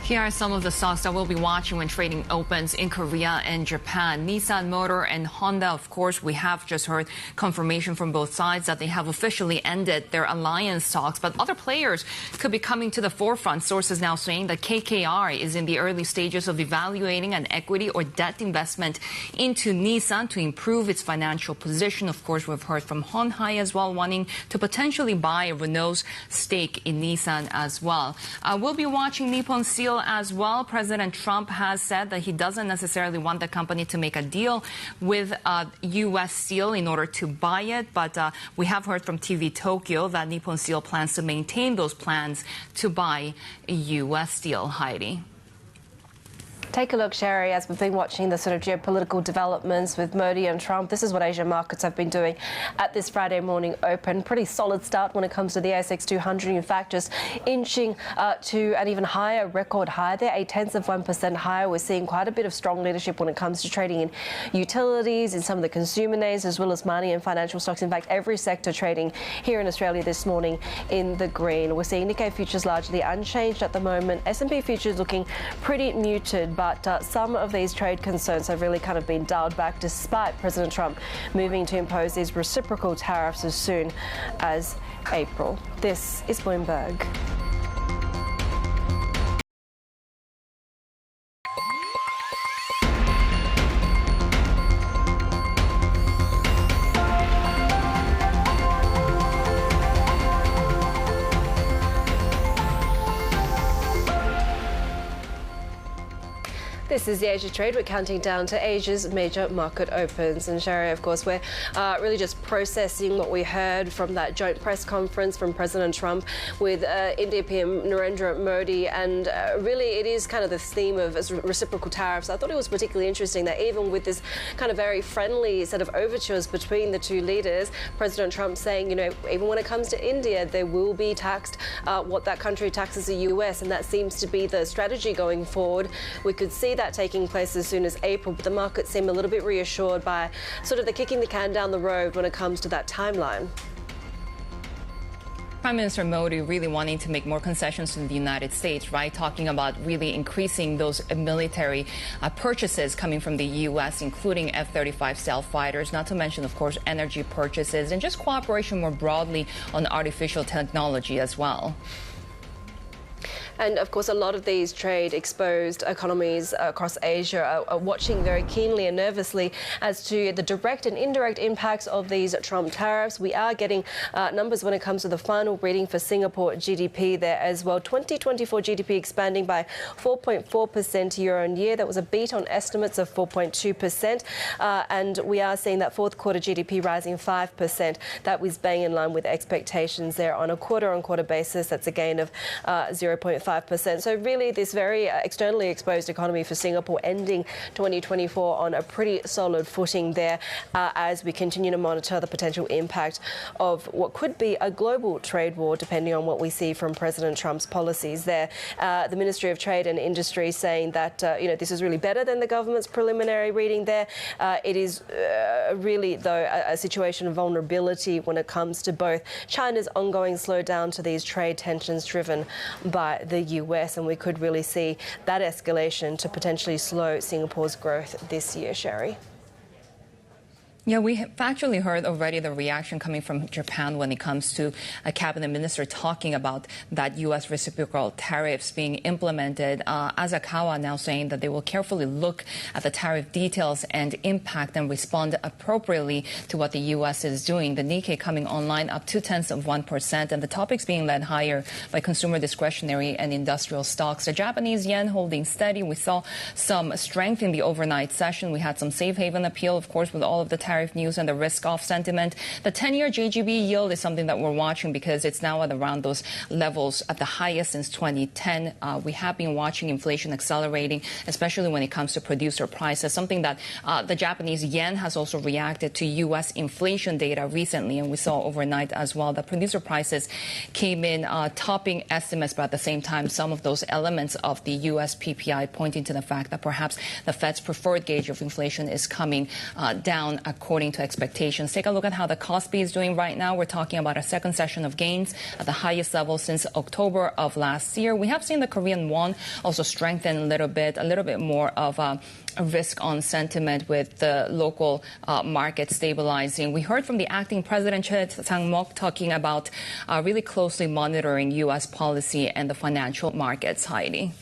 Here are some of the stocks that we'll be watching when trading opens in Korea and Japan. Nissan Motor and Honda, of course, we have just heard confirmation from both sides that they have officially ended their alliance talks. But other players could be coming to the forefront. Sources now saying that KKR is in the early stages of evaluating an equity or debt investment into Nissan to improve its financial position. Of course, we've heard from Honhai as well, wanting to potentially buy Renault's stake in Nissan as well. We'll be watching Nippon Steel as well. President Trump has said that he doesn't necessarily want the company to make a deal with U.S. Steel in order to buy it. But we have heard from TV Tokyo that Nippon Steel plans to maintain those plans to buy U.S. Steel. Haidi. Take a look, Shery, as we've been watching the sort of geopolitical developments with Modi and Trump. This is what Asian markets have been doing at this Friday morning open. Pretty solid start when it comes to the ASX 200. In fact, just inching to an even higher record high there, 0.8% higher. We're seeing quite a bit of strong leadership when it comes to trading in utilities, in some of the consumer names, as well as mining and financial stocks. In fact, every sector trading here in Australia this morning in the green. We're seeing Nikko futures largely unchanged at the moment. S&P futures looking pretty muted, but some of these trade concerns have really kind of been dialed back despite President Trump moving to impose these reciprocal tariffs as soon as April. This is Bloomberg. This is the Asia Trade. We're counting down to Asia's major market opens. And Shery, of course, we're really just processing what we heard from that joint press conference from President Trump with India PM Narendra Modi. And really, it is kind of the theme of reciprocal tariffs. I thought it was particularly interesting that even with this kind of very friendly set of overtures between the two leaders, President Trump saying, you know, even when it comes to India, they will be taxed what that country taxes the US. And that seems to be the strategy going forward. We could see that taking place as soon as April, but the markets seem a little bit reassured by sort of the kicking the can down the road when it comes to that timeline. Prime Minister Modi really wanting to make more concessions to the United States, right? Talking about really increasing those military purchases coming from the U.S., including F-35 stealth fighters, not to mention, of course, energy purchases and just cooperation more broadly on artificial technology as well. And of course, a lot of these trade-exposed economies across Asia are watching very keenly and nervously as to the direct and indirect impacts of these Trump tariffs. We are getting numbers when it comes to the final reading for Singapore GDP there as well. 2024 GDP expanding by 4.4% year on year. That was a beat on estimates of 4.2%. And we are seeing that fourth quarter GDP rising 5%. That was bang in line with expectations there on a quarter-on-quarter basis. That's a gain of 0.5%. So really this very externally exposed economy for Singapore ending 2024 on a pretty solid footing there as we continue to monitor the potential impact of what could be a global trade war depending on what we see from President Trump's policies there. The Ministry of Trade and Industry saying that this is really better than the government's preliminary reading there. It is really though a situation of vulnerability when it comes to both China's ongoing slowdown to these trade tensions driven by the US, and we could really see that escalation to potentially slow Singapore's growth this year, Shery. Yeah, we have actually heard already the reaction coming from Japan when it comes to a cabinet minister talking about that U.S. reciprocal tariffs being implemented. Asakawa now saying that they will carefully look at the tariff details and impact and respond appropriately to what the U.S. is doing. The Nikkei coming online up 0.2%, and the topics being led higher by consumer discretionary and industrial stocks. The Japanese yen holding steady. We saw some strength in the overnight session. We had some safe haven appeal, of course, with all of the tariff news and the risk-off sentiment. The 10-year JGB yield is something that we're watching because it's now at around those levels at the highest since 2010. We have been watching inflation accelerating, especially when it comes to producer prices, something that the Japanese yen has also reacted to U.S. inflation data recently, and we saw overnight as well that producer prices came in topping estimates, but at the same time, some of those elements of the U.S. PPI pointing to the fact that perhaps the Fed's preferred gauge of inflation is coming down according to expectations. Take a look at how the Kospi is doing right now. We're talking about a second session of gains at the highest level since October of last year. We have seen the Korean won also strengthen a little bit more of a risk on sentiment with the local market stabilizing. We heard from the acting president, Choi Sang-mok, talking about really closely monitoring U.S. policy and the financial markets. Heidi.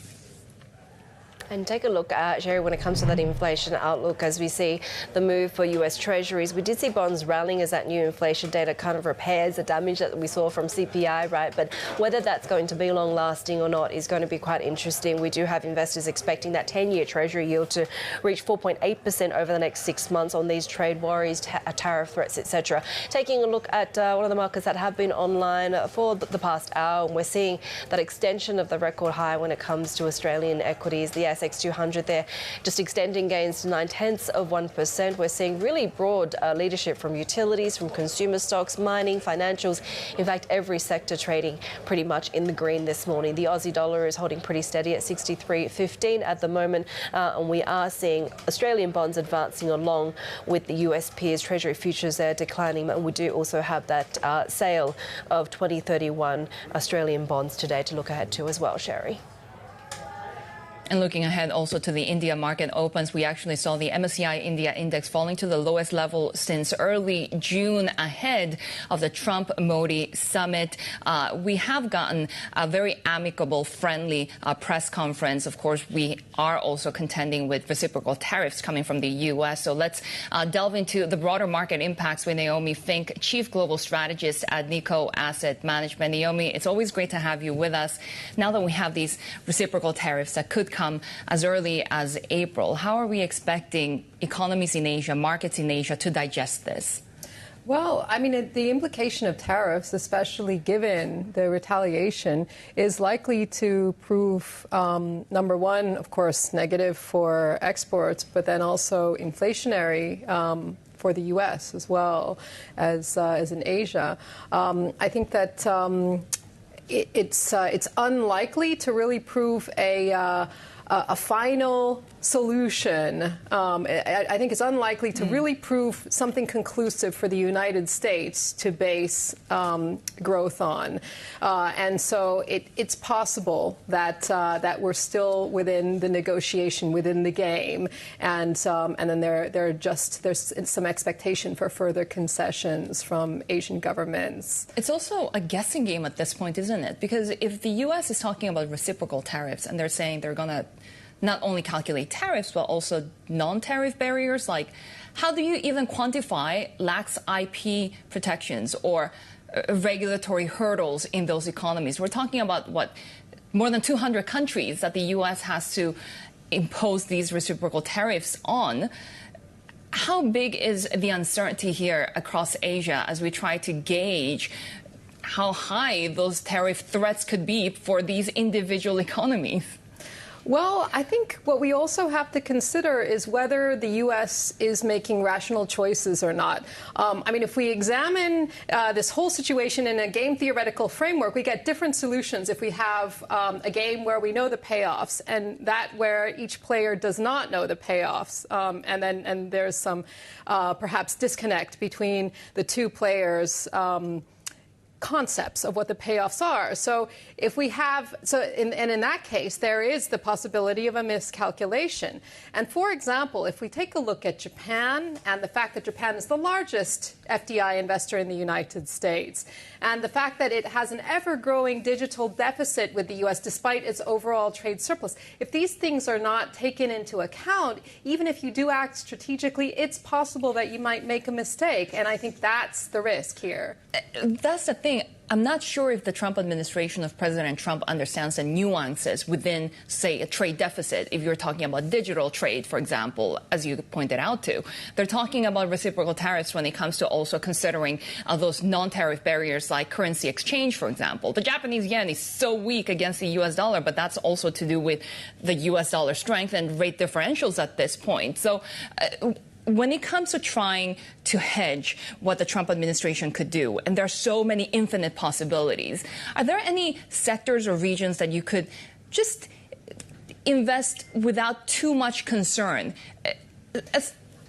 And take a look at, Shery, when it comes to that inflation outlook, as we see the move for US Treasuries. We did see bonds rallying as that new inflation data kind of repairs the damage that we saw from CPI, right? But whether that's going to be long-lasting or not is going to be quite interesting. We do have investors expecting that 10-year Treasury yield to reach 4.8% over the next 6 months on these trade worries, tariff threats, etc. Taking a look at one of the markets that have been online for the past hour, and we're seeing that extension of the record high when it comes to Australian equities. The ASX 200 there, just extending gains to 0.9%. We're seeing really broad leadership from utilities, from consumer stocks, mining, financials. In fact, every sector trading pretty much in the green this morning. The Aussie dollar is holding pretty steady at 63.15 at the moment, and we are seeing Australian bonds advancing along with the US peers. Treasury futures there declining, and we do also have that sale of 2031 Australian bonds today to look ahead to as well, Shery. And looking ahead also to the India market opens, we actually saw the MSCI India index falling to the lowest level since early June ahead of the Trump-Modi summit. We have gotten a very amicable, friendly press conference. Of course, we are also contending with reciprocal tariffs coming from the U.S. So let's delve into the broader market impacts with Naomi Fink, Chief Global Strategist at Nikko Asset Management. Naomi, it's always great to have you with us. Now that we have these reciprocal tariffs that could come as early as April, how are we expecting economies in Asia, markets in Asia to digest this? Well, I mean, the implication of tariffs, especially given the retaliation, is likely to prove, number one, of course, negative for exports, but then also inflationary for the U.S. as well as in Asia. I think that it's unlikely to really prove a final solution. I think it's unlikely to really prove something conclusive for the United States to base growth on. And so it's possible that we're still within the negotiation, within the game, and then there's some expectation for further concessions from Asian governments. It's also a guessing game at this point, isn't it? Because if the U.S. is talking about reciprocal tariffs and they're saying they're going to not only calculate tariffs, but also non-tariff barriers, like how do you even quantify lax IP protections or regulatory hurdles in those economies? We're talking about, what, more than 200 countries that the U.S. has to impose these reciprocal tariffs on. How big is the uncertainty here across Asia as we try to gauge how high those tariff threats could be for these individual economies? Well, I think what we also have to consider is whether the U.S. is making rational choices or not. I mean, if we examine this whole situation in a game theoretical framework, we get different solutions if we have a game where we know the payoffs and that where each player does not know the payoffs. And there's some perhaps disconnect between the two players' concepts of what the payoffs are. So if we have, in that case, there is the possibility of a miscalculation. And for example, if we take a look at Japan and the fact that Japan is the largest FDI investor in the United States, and the fact that it has an ever-growing digital deficit with the U.S. despite its overall trade surplus, if these things are not taken into account, even if you do act strategically, it's possible that you might make a mistake. And I think that's the risk here. That's the thing. I'm not sure if the Trump administration of President Trump understands the nuances within, say, a trade deficit. If you're talking about digital trade, for example, as you pointed out to, they're talking about reciprocal tariffs when it comes to also considering those non-tariff barriers like currency exchange, for example. The Japanese yen is so weak against the U.S. dollar, but that's also to do with the U.S. dollar strength and rate differentials at this point. So when it comes to trying to hedge what the Trump administration could do, and there are so many infinite possibilities, are there any sectors or regions that you could just invest without too much concern?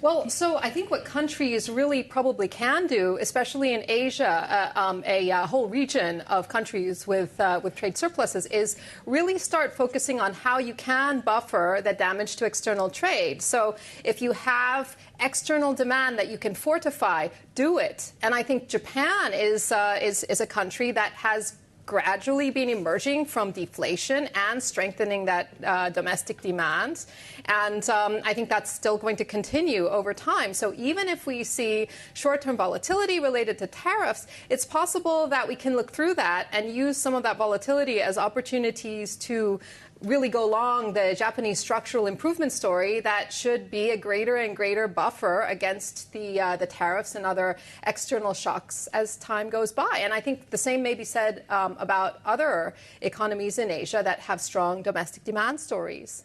Well, so I think what countries really probably can do, especially in Asia, a whole region of countries with trade surpluses, is really start focusing on how you can buffer the damage to external trade. So if you have external demand that you can fortify, do it. And I think Japan is a country that has gradually been emerging from deflation and strengthening that domestic demand. And I think that's still going to continue over time. So even if we see short-term volatility related to tariffs, it's possible that we can look through that and use some of that volatility as opportunities to really go long the Japanese structural improvement story that should be a greater and greater buffer against the tariffs and other external shocks as time goes by. And I think the same may be said about other economies in Asia that have strong domestic demand stories.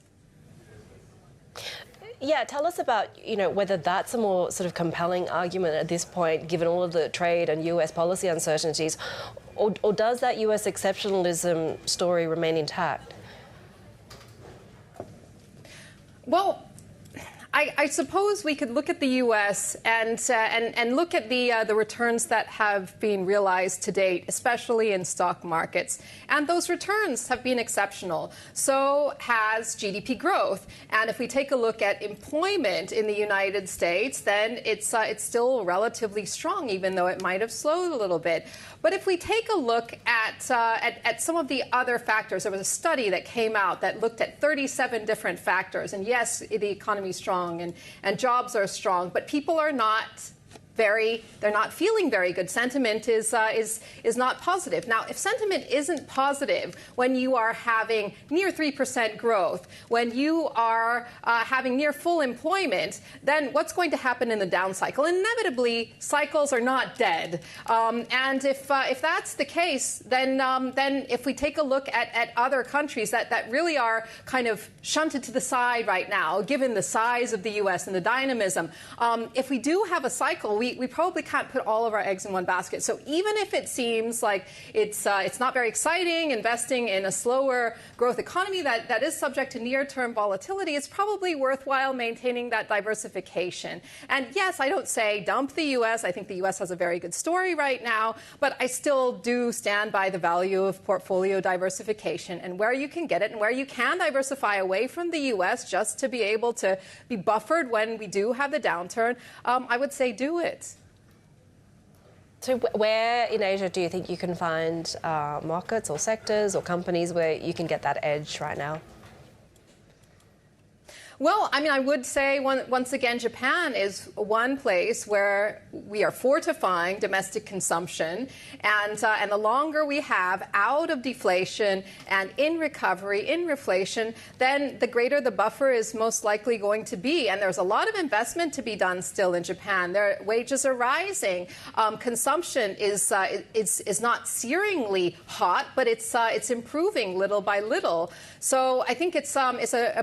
Yeah, tell us about, whether that's a more sort of compelling argument at this point, given all of the trade and US policy uncertainties, or does that US exceptionalism story remain intact? Well, I suppose we could look at the U.S. and look at the returns that have been realized to date, especially in stock markets. And those returns have been exceptional. So has GDP growth. And if we take a look at employment in the United States, then it's still relatively strong, even though it might have slowed a little bit. But if we take a look at some of the other factors, there was a study that came out that looked at 37 different factors. And yes, the economy is strong and jobs are strong, but people are not they're not feeling very good. Sentiment is not positive. Now, if sentiment isn't positive when you are having near 3% growth, when you are having near full employment, then what's going to happen in the down cycle? Inevitably, cycles are not dead. And if that's the case, then if we take a look at other countries that really are kind of shunted to the side right now, given the size of the U.S. and the dynamism, if we do have a cycle, we probably can't put all of our eggs in one basket. So even if it seems like it's not very exciting investing in a slower growth economy that is subject to near-term volatility, it's probably worthwhile maintaining that diversification. And yes, I don't say dump the U.S. I think the U.S. has a very good story right now, but I still do stand by the value of portfolio diversification and where you can get it and where you can diversify away from the U.S. just to be able to be buffered when we do have the downturn, I would say do it. So where in Asia do you think you can find markets or sectors or companies where you can get that edge right now? Well, I mean, I would say once again, Japan is one place where we are fortifying domestic consumption, and the longer we have out of deflation and in recovery, in reflation, then the greater the buffer is most likely going to be. And there's a lot of investment to be done still in Japan. Their wages are rising. Consumption is not searingly hot, but it's improving little by little. So I think it's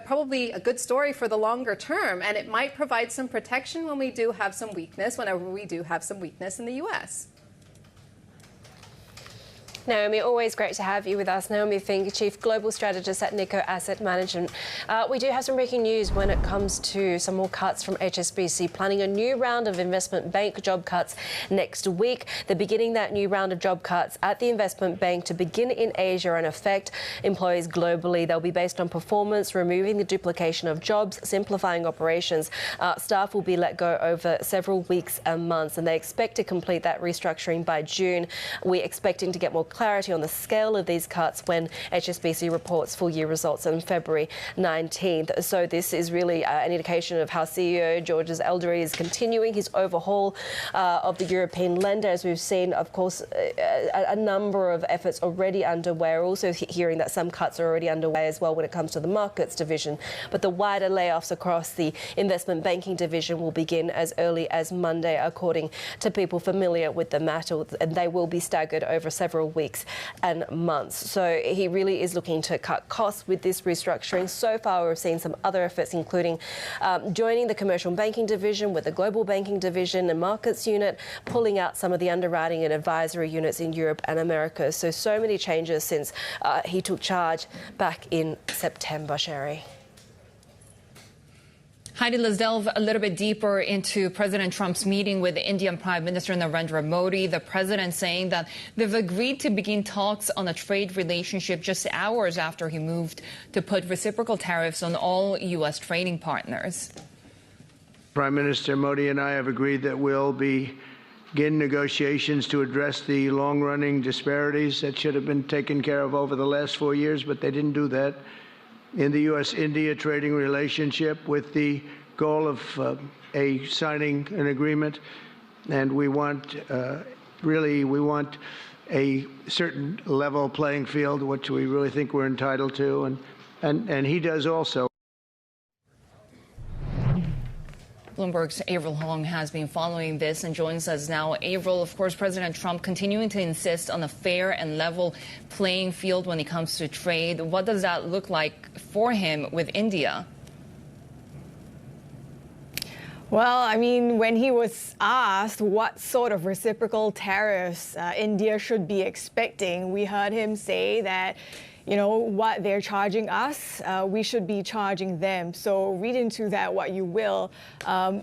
probably a good story for the longer term, and it might provide some protection when we do have some weakness, whenever we do have some weakness in the U.S. Naomi, always great to have you with us. Naomi Fink, Chief Global Strategist at Nikko Asset Management. We do have some breaking news when it comes to some more cuts from HSBC, planning a new round of investment bank job cuts next week. They're beginning that new round of job cuts at the investment bank to begin in Asia and affect employees globally. They'll be based on performance, removing the duplication of jobs, simplifying operations. Staff will be let go over several weeks and months, and they expect to complete that restructuring by June. We're expecting to get more clarity on the scale of these cuts when HSBC reports full-year results on February 19th. So this is really an indication of how CEO Georges Eldery is continuing his overhaul of the European lender. As we've seen, of course, a number of efforts already underway. We're also hearing that some cuts are already underway as well when it comes to the markets division. But the wider layoffs across the investment banking division will begin as early as Monday, according to people familiar with the matter, and they will be staggered over several weeks and months. So he really is looking to cut costs with this restructuring. So far, we've seen some other efforts, including joining the commercial banking division with the global banking division and markets unit, pulling out some of the underwriting and advisory units in Europe and America. So many changes since he took charge back in September, Shery. Haidi, let's delve a little bit deeper into President Trump's meeting with the Indian Prime Minister Narendra Modi. The president saying that they've agreed to begin talks on a trade relationship just hours after he moved to put reciprocal tariffs on all U.S. trading partners. Prime Minister Modi and I have agreed that we'll begin negotiations to address the long-running disparities that should have been taken care of over the last 4 years, but they didn't do that, in the U.S.-India trading relationship, with the goal of signing an agreement. And we want, we want a certain level playing field, which we really think we're entitled to, and he does also. Bloomberg's Avril Hong has been following this and joins us now. Avril, of course, President Trump continuing to insist on a fair and level playing field when it comes to trade. What does that look like for him with India? Well, I mean, when he was asked what sort of reciprocal tariffs India should be expecting, we heard him say that, you know, what they're charging us, we should be charging them. So read into that what you will.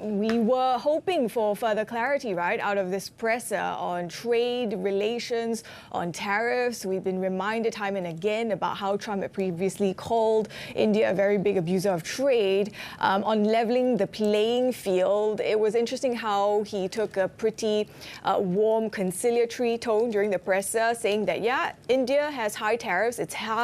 We were hoping for further clarity, right, out of this presser on trade relations, on tariffs. We've been reminded time and again about how Trump had previously called India a very big abuser of trade. On leveling the playing field, it was interesting how he took a pretty warm, conciliatory tone during the presser, saying that, yeah, India has high tariffs. It's hard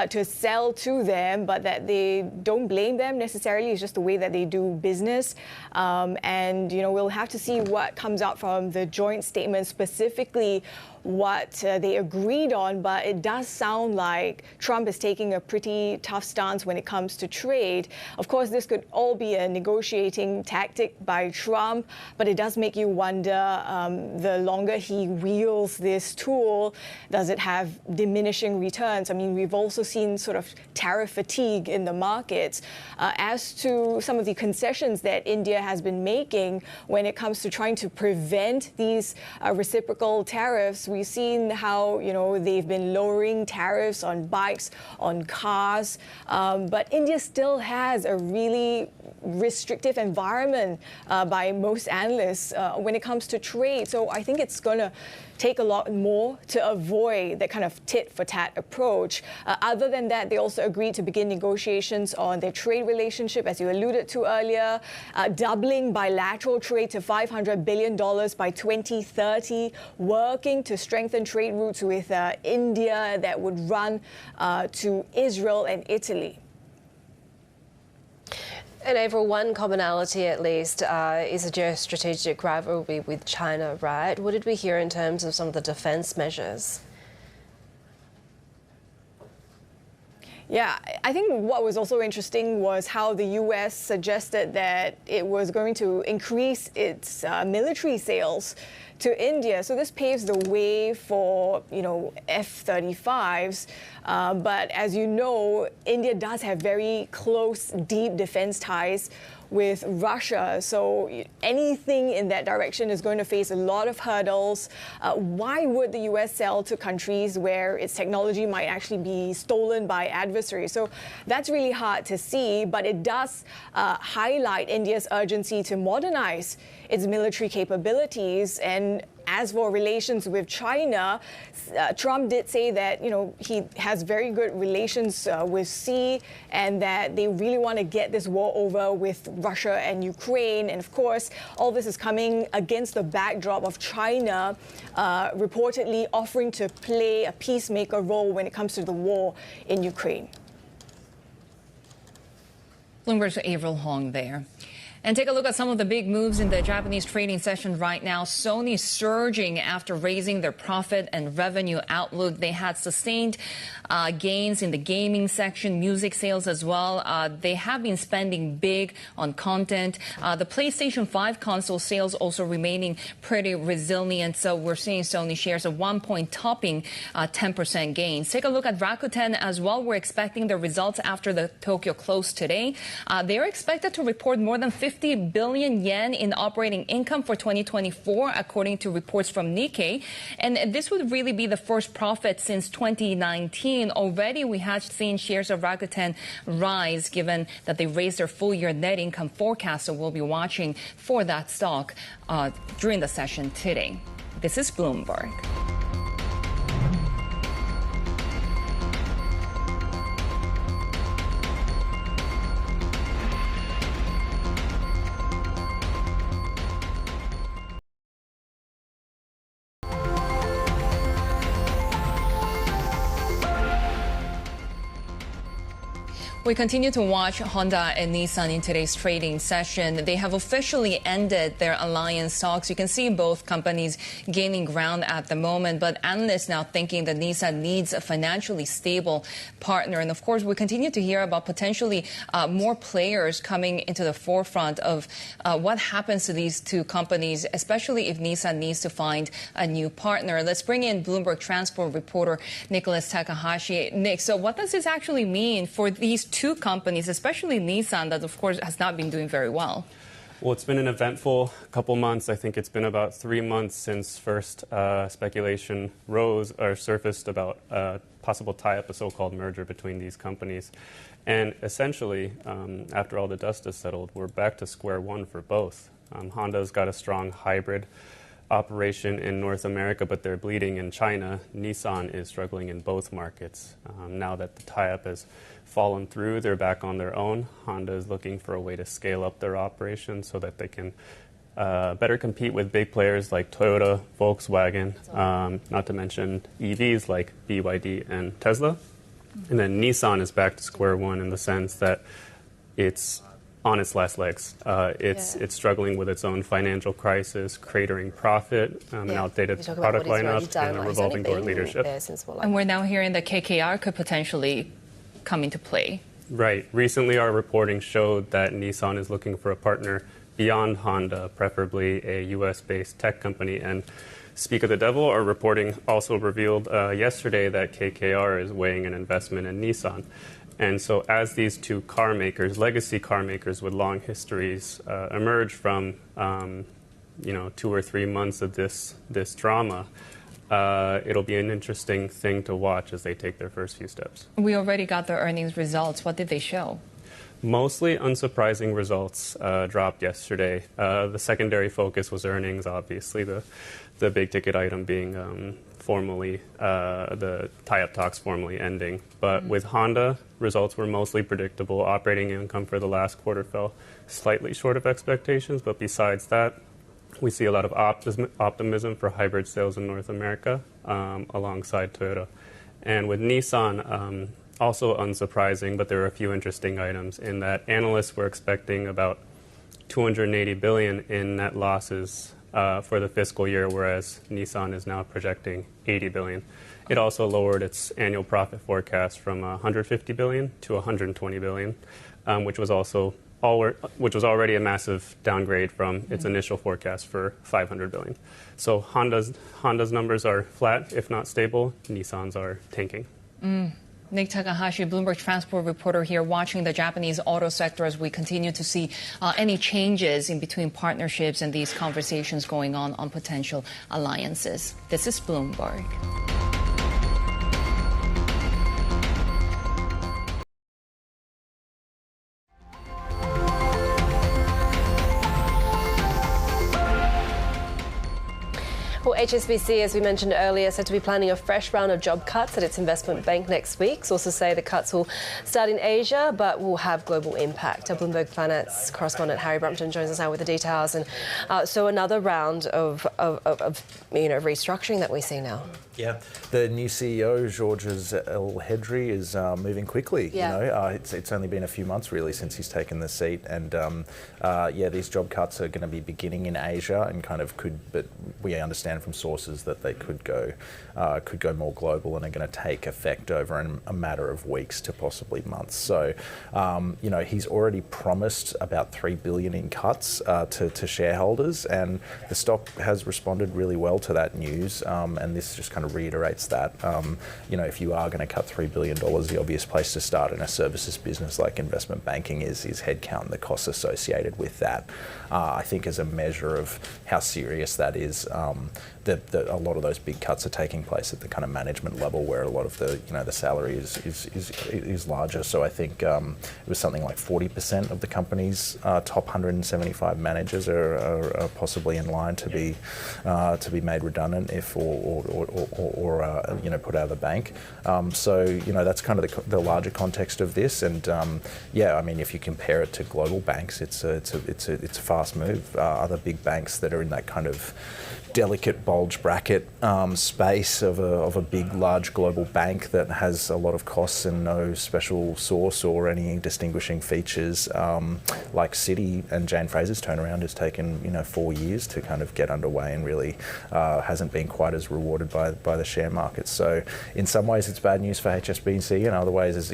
to sell to them, but that they don't blame them necessarily. It's just the way that they do business. And, you know, we'll have to see what comes out from the joint statement, specifically what they agreed on, but it does sound like Trump is taking a pretty tough stance when it comes to trade. Of course, this could all be a negotiating tactic by Trump, but it does make you wonder, the longer he wields this tool, does it have diminishing returns? I mean, we've also seen sort of tariff fatigue in the markets. As to some of the concessions that India has been making when it comes to trying to prevent these reciprocal tariffs, we've seen how, you know, they've been lowering tariffs on bikes, on cars, but India still has a really restrictive environment by most analysts when it comes to trade. So I think it's going to take a lot more to avoid that kind of tit-for-tat approach. Other than that, they also agreed to begin negotiations on their trade relationship, as you alluded to earlier, doubling bilateral trade to $500 billion by 2030, working to strengthen trade routes with India that would run to Israel and Italy. And April, one commonality at least is a geostrategic rivalry with China, right? What did we hear in terms of some of the defence measures? Yeah, I think what was also interesting was how the U.S. suggested that it was going to increase its military sales to India. So this paves the way for, you know, F-35s. But as you know, India does have very close, deep defense ties with Russia. So anything in that direction is going to face a lot of hurdles. Why would the U.S. sell to countries where its technology might actually be stolen by adversaries? So that's really hard to see, but it does highlight India's urgency to modernize its military capabilities. And as for relations with China, Trump did say that, you know, he has very good relations with Xi and that they really want to get this war over with Russia and Ukraine. And of course, all this is coming against the backdrop of China reportedly offering to play a peacemaker role when it comes to the war in Ukraine. Bloomberg's Avril Hong there. And take a look at some of the big moves in the Japanese trading session right now. Sony surging after raising their profit and revenue outlook. They had sustained gains in the gaming section, music sales as well. They have been spending big on content. The PlayStation 5 console sales also remaining pretty resilient. So we're seeing Sony shares at 1 point topping 10% gains. Take a look at Rakuten as well. We're expecting the results after the Tokyo close today. They're expected to report more than 50 billion yen in operating income for 2024, according to reports from Nikkei. And this would really be the first profit since 2019. Already we have seen shares of Rakuten rise, given that they raised their full-year net income forecast. So we'll be watching for that stock during the session today. This is Bloomberg. We continue to watch Honda and Nissan in today's trading session. They have officially ended their alliance talks. You can see both companies gaining ground at the moment, but analysts now thinking that Nissan needs a financially stable partner. And of course, we continue to hear about potentially more players coming into the forefront of what happens to these two companies, especially if Nissan needs to find a new partner. Let's bring in Bloomberg transport reporter Nicholas Takahashi. Nick, so what does this actually mean for these two companies, especially Nissan, that of course has not been doing very well? Well, it's been an eventful couple months. I think it's been about 3 months since first speculation rose or surfaced about possible tie-up, a so-called merger between these companies. And essentially, after all the dust has settled, we're back to square one for both. Honda's got a strong hybrid operation in North America, but they're bleeding in China. Nissan is struggling in both markets. Now that the tie-up has fallen through, they're back on their own. Honda is looking for a way to scale up their operation so that they can better compete with big players like Toyota, Volkswagen, not to mention EVs like BYD and Tesla. And then Nissan is back to square one in the sense that it's on its last legs. It's struggling with its own financial crisis, cratering profit, an outdated product lineup, and a revolving door leadership. And we're now hearing that KKR could potentially come into play. Right. Recently, our reporting showed that Nissan is looking for a partner beyond Honda, preferably a U.S.-based tech company. And Speak of the Devil, our reporting also revealed yesterday that KKR is weighing an investment in Nissan. And so as these two car makers, legacy car makers with long histories, emerge from 2 or 3 months of this drama, it'll be an interesting thing to watch as they take their first few steps. We already got the earnings results. What did they show? Mostly unsurprising results dropped yesterday. The secondary focus was earnings, obviously, the big ticket item being formally, the tie-up talks formally ending. But with Honda, results were mostly predictable. Operating income for the last quarter fell slightly short of expectations, but besides that, we see a lot of optimism for hybrid sales in North America alongside Toyota. And with Nissan, also unsurprising, but there are a few interesting items in that analysts were expecting about $280 billion in net losses for the fiscal year, whereas Nissan is now projecting $80 billion. It also lowered its annual profit forecast from $150 billion to $120 billion, which was already a massive downgrade from its initial forecast for $500 billion. So Honda's numbers are flat, if not stable. Nissan's are tanking. Nick Takahashi, Bloomberg transport reporter here, watching the Japanese auto sector as we continue to see any changes in between partnerships and these conversations going on potential alliances. This is Bloomberg. Well, HSBC, as we mentioned earlier, said to be planning a fresh round of job cuts at its investment bank next week. Sources say the cuts will start in Asia, but will have global impact. Our Bloomberg Finance correspondent Harry Brumpton joins us now with the details. And so another round of restructuring that we see now. Yeah, the new CEO, Georges El-Hedri, is moving quickly. Yeah. It's only been a few months really since he's taken the seat, and these job cuts are going to be beginning in Asia and but we understand from sources that they could go more global and are going to take effect over a matter of weeks to possibly months. So, he's already promised about $3 billion in cuts to shareholders, and the stock has responded really well to that news, and this just kind of reiterates that. If you are going to cut $3 billion, the obvious place to start in a services business like investment banking is headcount and the costs associated with that. I think as a measure of how serious that is, a lot of those big cuts are taking place at the kind of management level where a lot of the salary is larger. So I think it was something like 40% of the company's top 175 managers are possibly in line to be made redundant or put out of the bank. That's kind of the larger context of this. And if you compare it to global banks, it's a fast move. Other big banks that are in that kind of delicate bulge bracket space of a big, large global bank that has a lot of costs and no special source or any distinguishing features, like Citi and Jane Fraser's turnaround has taken 4 years to kind of get underway and really hasn't been quite as rewarded by by the share markets. So in some ways it's bad news for HSBC, and other ways is,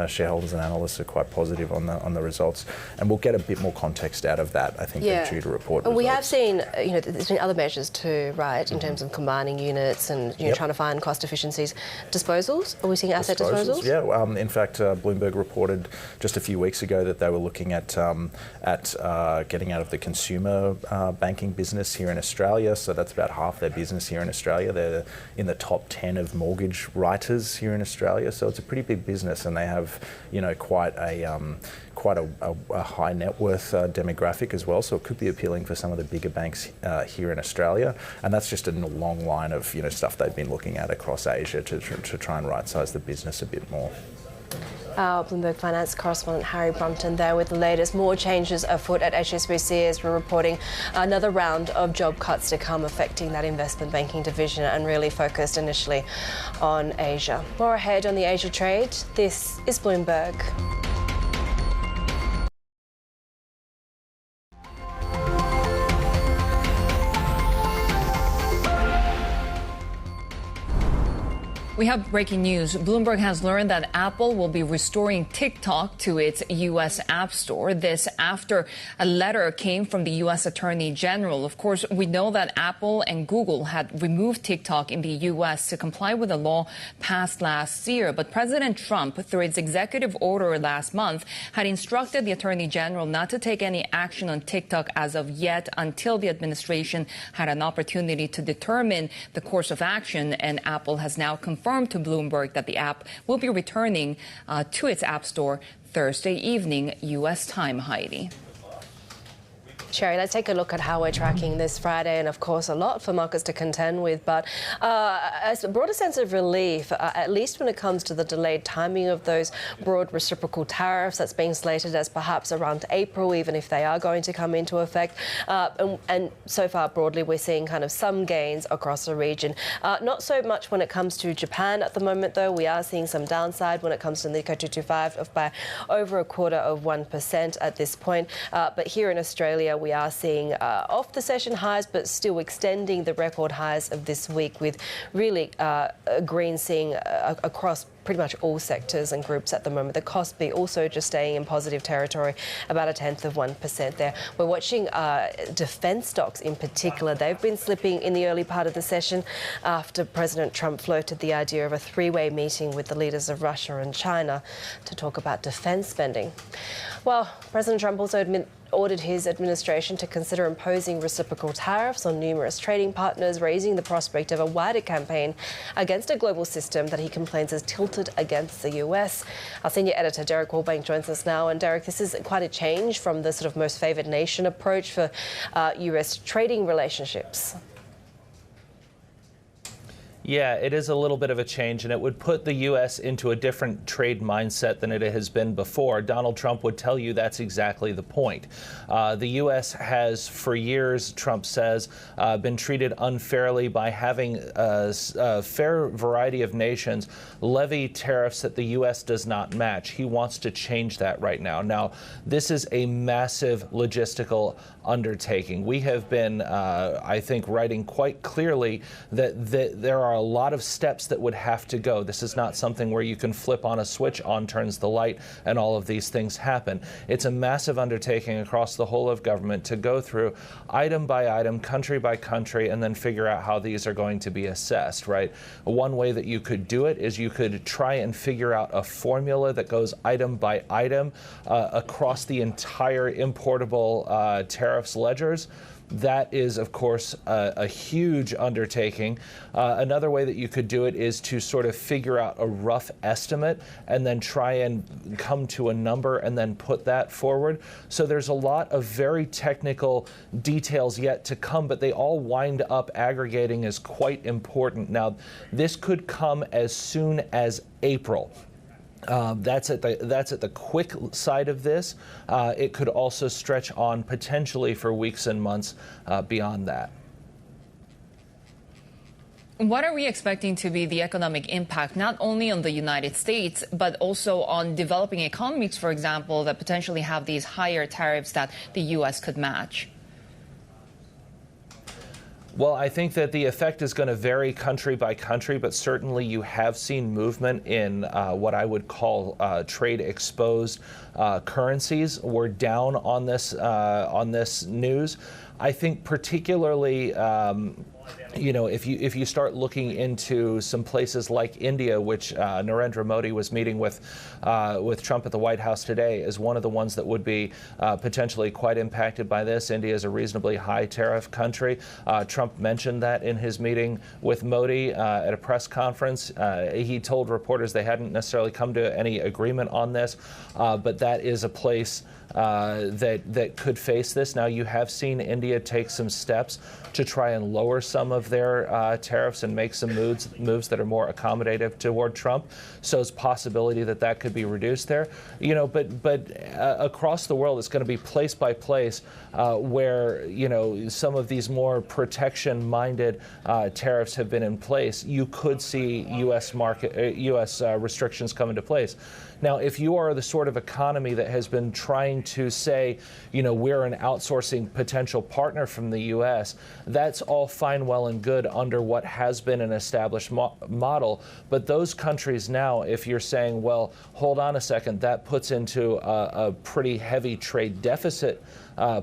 shareholders and analysts are quite positive on the results, and we'll get a bit more context out of that, I think, due to report And results. we have seen, there's been other measures too, right, in terms of combining units and trying to find cost efficiencies. Disposals? Are we seeing asset disposals? Yeah. In fact, Bloomberg reported just a few weeks ago that they were looking at getting out of the consumer banking business here in Australia. So that's about half their business here in Australia. They're in the top 10 of mortgage writers here in Australia. So it's a pretty big business, and they have, quite a high net worth demographic as well. So it could be appealing for some of the bigger banks here in Australia. And that's just a long line of stuff they've been looking at across Asia to try and right-size the business a bit more. Our Bloomberg Finance correspondent Harry Brumpton there with the latest. More changes afoot at HSBC as we're reporting another round of job cuts to come affecting that investment banking division, and really focused initially on Asia. More ahead on the Asia trade. This is Bloomberg. We have breaking news. Bloomberg has learned that Apple will be restoring TikTok to its U.S. App Store. This after a letter came from the U.S. Attorney General. Of course, we know that Apple and Google had removed TikTok in the U.S. to comply with a law passed last year. But President Trump, through its executive order last month, had instructed the Attorney General not to take any action on TikTok as of yet until the administration had an opportunity to determine the course of action. And Apple has now confirmed to Bloomberg that the app will be returning to its App Store Thursday evening, U.S. time, Haidi. Shery, let's take a look at how we're tracking this Friday, and of course a lot for markets to contend with, but a broader sense of relief, at least when it comes to the delayed timing of those broad reciprocal tariffs that's being slated as perhaps around April, even if they are going to come into effect. And so far, broadly, we're seeing kind of some gains across the region. Not so much when it comes to Japan at the moment, though. We are seeing some downside when it comes to Nikko 225 of by over 1/4% at this point. But here in Australia, we are seeing off the session highs, but still extending the record highs of this week, with really green seeing across pretty much all sectors and groups at the moment. The Kospi also just staying in positive territory, about 0.1% there. We're watching defence stocks in particular. They've been slipping in the early part of the session after President Trump floated the idea of a three-way meeting with the leaders of Russia and China to talk about defence spending. Well, President Trump also ordered his administration to consider imposing reciprocal tariffs on numerous trading partners, raising the prospect of a wider campaign against a global system that he complains has tilted against the US. Our senior editor, Derek Wallbank, joins us now. And Derek, this is quite a change from the sort of most favoured nation approach for US trading relationships. Yeah, it is a little bit of a change, and it would put the U.S. into a different trade mindset than it has been before. Donald Trump would tell you that's exactly the point. The U.S. has, for years, Trump says, been treated unfairly by having a fair variety of nations levy tariffs that the U.S. does not match. He wants to change that right now. Now, this is a massive logistical undertaking. We have been, I think, writing quite clearly that there are a lot of steps that would have to go. This is not something where you can flip on a switch, on turns the light, and all of these things happen. It's a massive undertaking across the whole of government to go through item by item, country by country, and then figure out how these are going to be assessed, right? One way that you could do it is you could try and figure out a formula that goes item by item across the entire importable tariffs ledgers. That is, of course, a huge undertaking. Another way that you could do it is to sort of figure out a rough estimate and then try and come to a number and then put that forward. So there's a lot of very technical details yet to come, but they all wind up aggregating as quite important. Now, this could come as soon as April. That's at the quick side of this. It could also stretch on potentially for weeks and months beyond that. What are we expecting to be the economic impact, not only on the United States, but also on developing economies, for example, that potentially have these higher tariffs that the U.S. could match? Well, I think that the effect is going to vary country by country, but certainly you have seen movement in what I would call trade-exposed currencies. We're down on this news. I think particularly, if you start looking into some places like India, which Narendra Modi was meeting with Trump at the White House today, is one of the ones that would be potentially quite impacted by this. India is a reasonably high tariff country. Trump mentioned that in his meeting with Modi at a press conference. He told reporters they hadn't necessarily come to any agreement on this, but that is a place that could face this. Now, you have seen India take some steps to try and lower some of their tariffs and make some moves that are more accommodative toward Trump. So it's a possibility that could be reduced there. But across the world, it's going to be place by place where some of these more protection-minded tariffs have been in place. You could see U.S. restrictions come into place. Now, if you are the sort of economy that has been trying to say, we're an outsourcing potential partner from the U.S., that's all fine, well, and good under what has been an established model. But those countries now, if you're saying, well, hold on a second, that puts into a pretty heavy trade deficit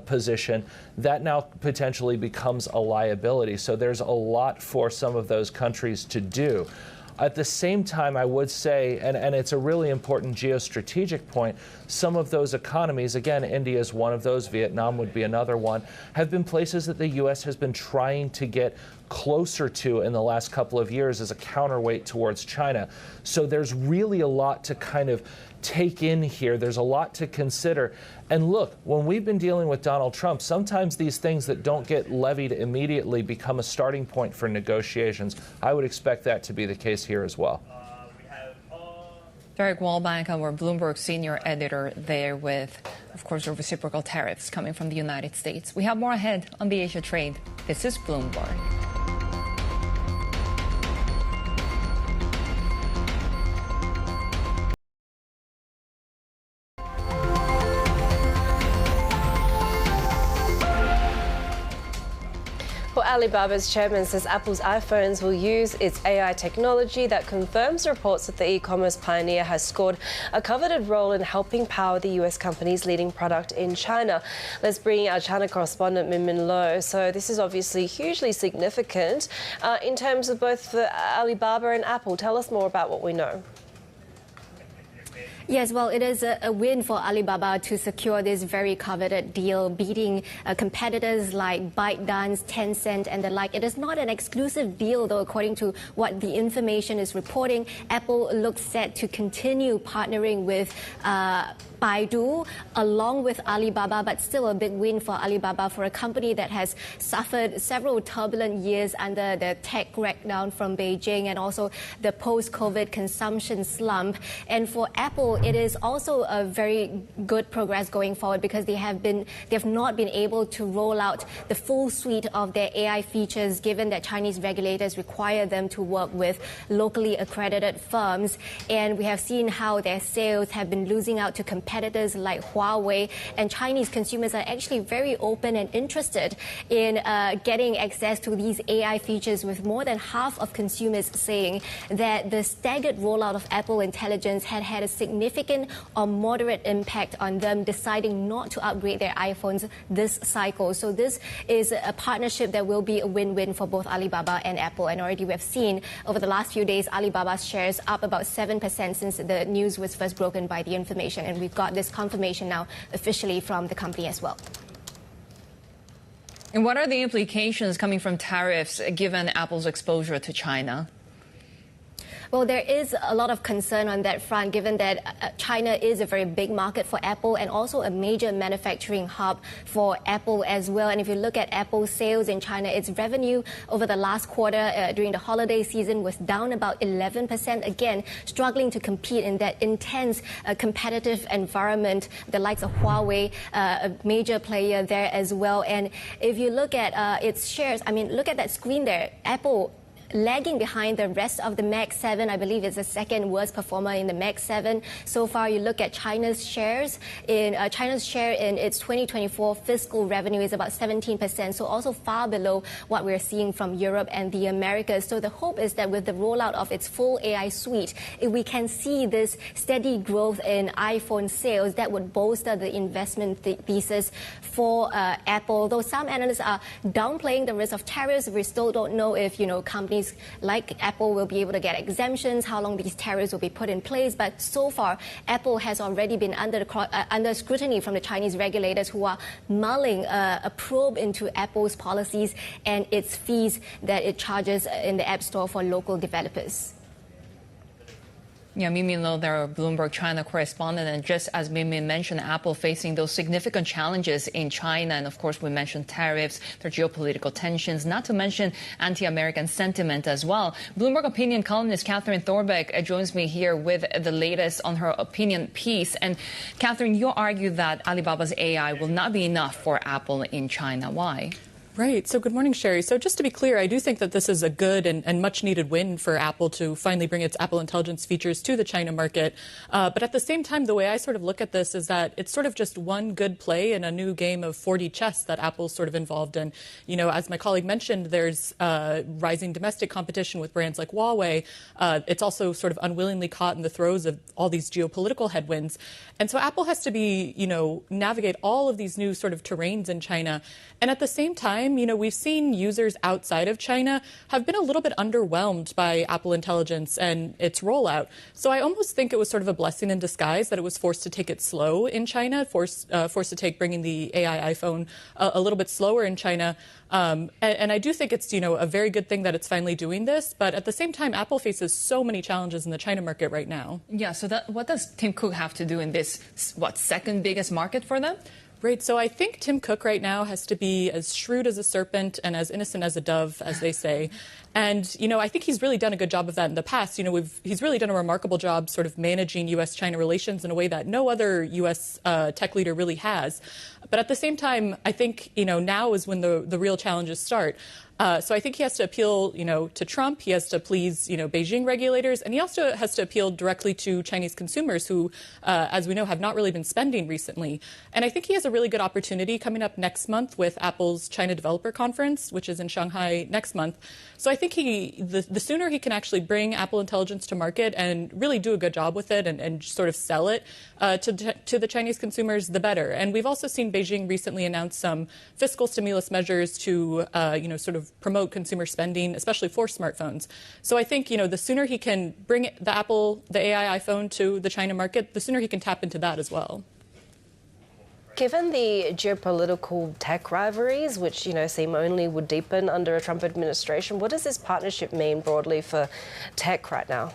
position, that now potentially becomes a liability. So there's a lot for some of those countries to do. At the same time, I would say, and it's a really important geostrategic point, some of those economies, again, India is one of those, Vietnam would be another one, have been places that the U.S. has been trying to get closer to in the last couple of years as a counterweight towards China. So there's really a lot to kind of take in here. There's a lot to consider. And look, when we've been dealing with Donald Trump, sometimes these things that don't get levied immediately become a starting point for negotiations. I would expect that to be the case here as well. Derek Wallbank, our Bloomberg senior editor, there with, of course, the reciprocal tariffs coming from the United States. We have more ahead on the Asia trade. This is Bloomberg. Alibaba's chairman says Apple's iPhones will use its AI technology that confirms reports that the e-commerce pioneer has scored a coveted role in helping power the US company's leading product in China. Let's bring our China correspondent Min Min Lo. So this is obviously hugely significant in terms of both for Alibaba and Apple. Tell us more about what we know. Yes, well, it is a win for Alibaba to secure this very coveted deal, beating competitors like ByteDance, Tencent, and the like. It is not an exclusive deal, though, according to what the information is reporting. Apple looks set to continue partnering with Baidu along with Alibaba, but still a big win for Alibaba, for a company that has suffered several turbulent years under the tech crackdown from Beijing and also the post-COVID consumption slump. And for Apple, it is also a very good progress going forward because they have not been able to roll out the full suite of their AI features, given that Chinese regulators require them to work with locally accredited firms. And we have seen how their sales have been losing out to competitors like Huawei, and Chinese consumers are actually very open and interested in getting access to these AI features, with more than half of consumers saying that the staggered rollout of Apple Intelligence had a significant or moderate impact on them deciding not to upgrade their iPhones this cycle. So this is a partnership that will be a win-win for both Alibaba and Apple. And already we have seen over the last few days, Alibaba's shares up about 7% since the news was first broken by the information. And we've got this confirmation now officially from the company as well. And what are the implications coming from tariffs given Apple's exposure to China? Well, there is a lot of concern on that front, given that China is a very big market for Apple and also a major manufacturing hub for Apple as well. And if you look at Apple's sales in China, its revenue over the last quarter during the holiday season was down about 11%, again, struggling to compete in that intense competitive environment, the likes of Huawei, a major player there as well. And if you look at its shares, I mean, look at that screen there. Apple lagging behind the rest of the Mag 7. I believe it's the second worst performer in the Mag 7. So far, you look at China's shares. China's share in its 2024 fiscal revenue is about 17%, so also far below what we're seeing from Europe and the Americas. So the hope is that with the rollout of its full AI suite, if we can see this steady growth in iPhone sales, that would bolster the investment thesis for Apple. Though some analysts are downplaying the risk of tariffs, we still don't know if companies like Apple will be able to get exemptions, how long these tariffs will be put in place. But so far, Apple has already been under scrutiny from the Chinese regulators, who are mulling a probe into Apple's policies and its fees that it charges in the App Store for local developers. Yeah, Mimi Lo, our Bloomberg China correspondent, and just as Mimi mentioned, Apple facing those significant challenges in China, and of course we mentioned tariffs, their geopolitical tensions, not to mention anti-American sentiment as well. Bloomberg Opinion columnist Catherine Thorbeck joins me here with the latest on her opinion piece. And Catherine, you argue that Alibaba's AI will not be enough for Apple in China. Why? Right. So good morning, Shery. So just to be clear, I do think that this is a good and much needed win for Apple to finally bring its Apple Intelligence features to the China market. But at the same time, the way I sort of look at this is that it's sort of just one good play in a new game of 4D chess that Apple's sort of involved in. As my colleague mentioned, there's rising domestic competition with brands like Huawei. It's also sort of unwillingly caught in the throes of all these geopolitical headwinds. And so Apple has to navigate all of these new sort of terrains in China. And at the same time, we've seen users outside of China have been a little bit underwhelmed by Apple Intelligence and its rollout. So I almost think it was sort of a blessing in disguise that it was forced to take it slow in China, forced to take bringing the AI iPhone a little bit slower in China. And I do think it's, a very good thing that it's finally doing this. But at the same time, Apple faces so many challenges in the China market right now. Yeah, so what does Tim Cook have to do in this, second biggest market for them? Right. So I think Tim Cook right now has to be as shrewd as a serpent and as innocent as a dove, as they say. And, I think he's really done a good job of that in the past. He's really done a remarkable job sort of managing U.S.-China relations in a way that no other U.S. tech leader really has. But at the same time, I think, now is when the real challenges start. So I think he has to appeal, to Trump. He has to please, Beijing regulators. And he also has to appeal directly to Chinese consumers who, as we know, have not really been spending recently. And I think he has a really good opportunity coming up next month with Apple's China Developer Conference, which is in Shanghai next month. So I think the sooner he can actually bring Apple Intelligence to market and really do a good job with it and sort of sell it to the Chinese consumers, the better. And we've also seen Beijing recently announce some fiscal stimulus measures to, sort of promote consumer spending, especially for smartphones. So I think, the sooner he can bring the AI iPhone to the China market, the sooner he can tap into that as well. Given the geopolitical tech rivalries, which, seem only would deepen under a Trump administration, what does this partnership mean broadly for tech right now?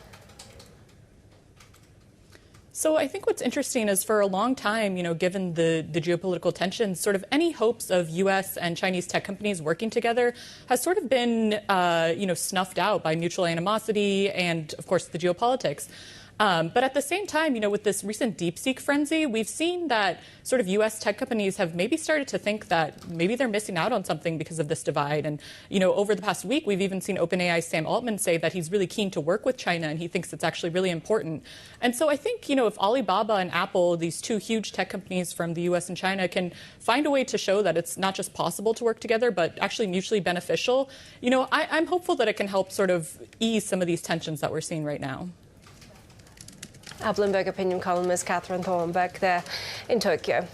So I think what's interesting is for a long time, given the geopolitical tensions, sort of any hopes of U.S. and Chinese tech companies working together has sort of been, snuffed out by mutual animosity and, of course, the geopolitics. But at the same time, with this recent DeepSeek frenzy, we've seen that sort of U.S. tech companies have maybe started to think that maybe they're missing out on something because of this divide. And, over the past week, we've even seen OpenAI's Sam Altman say that he's really keen to work with China and he thinks it's actually really important. And so I think, if Alibaba and Apple, these two huge tech companies from the U.S. and China, can find a way to show that it's not just possible to work together, but actually mutually beneficial, I'm hopeful that it can help sort of ease some of these tensions that we're seeing right now. Our Bloomberg Opinion columnist Catherine Thorbeck there in Tokyo.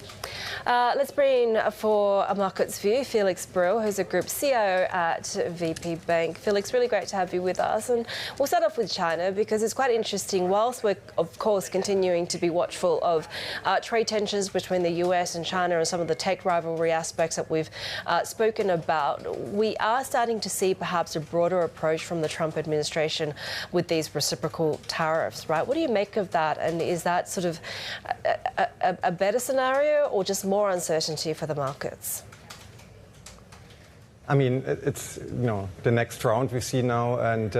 Let's bring in for a markets view Felix Brill, who's a group CIO at VP Bank. Felix, really great to have you with us. And we'll start off with China because it's quite interesting. Whilst we're, of course, continuing to be watchful of trade tensions between the US and China and some of the tech rivalry aspects that we've spoken about, we are starting to see perhaps a broader approach from the Trump administration with these reciprocal tariffs, right? What do you make of that? And is that sort of a better scenario or just more uncertainty for the markets? I mean, it's the next round we see now, and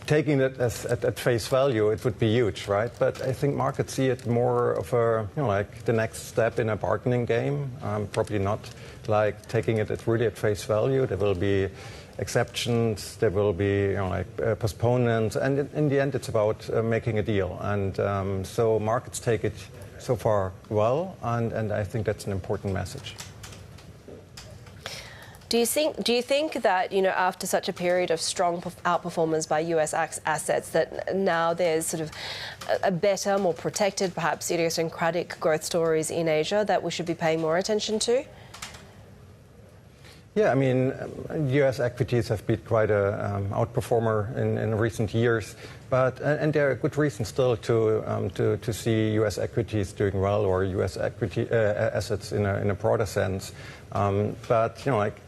taking it at face value, it would be huge, right? But I think markets see it more of a, like the next step in a bargaining game. Probably not like taking it really at face value. There will be exceptions, there will be postponements, and in the end, it's about making a deal. And so markets take it so far well, and I think that's an important message. Do you think that, after such a period of strong outperformance by US assets, that now there's sort of a better, more protected, perhaps idiosyncratic growth stories in Asia that we should be paying more attention to? Yeah, I mean, U.S. equities have been quite a outperformer in recent years, and there are good reasons still to see U.S. equities doing well, or U.S. equity assets in a broader sense. But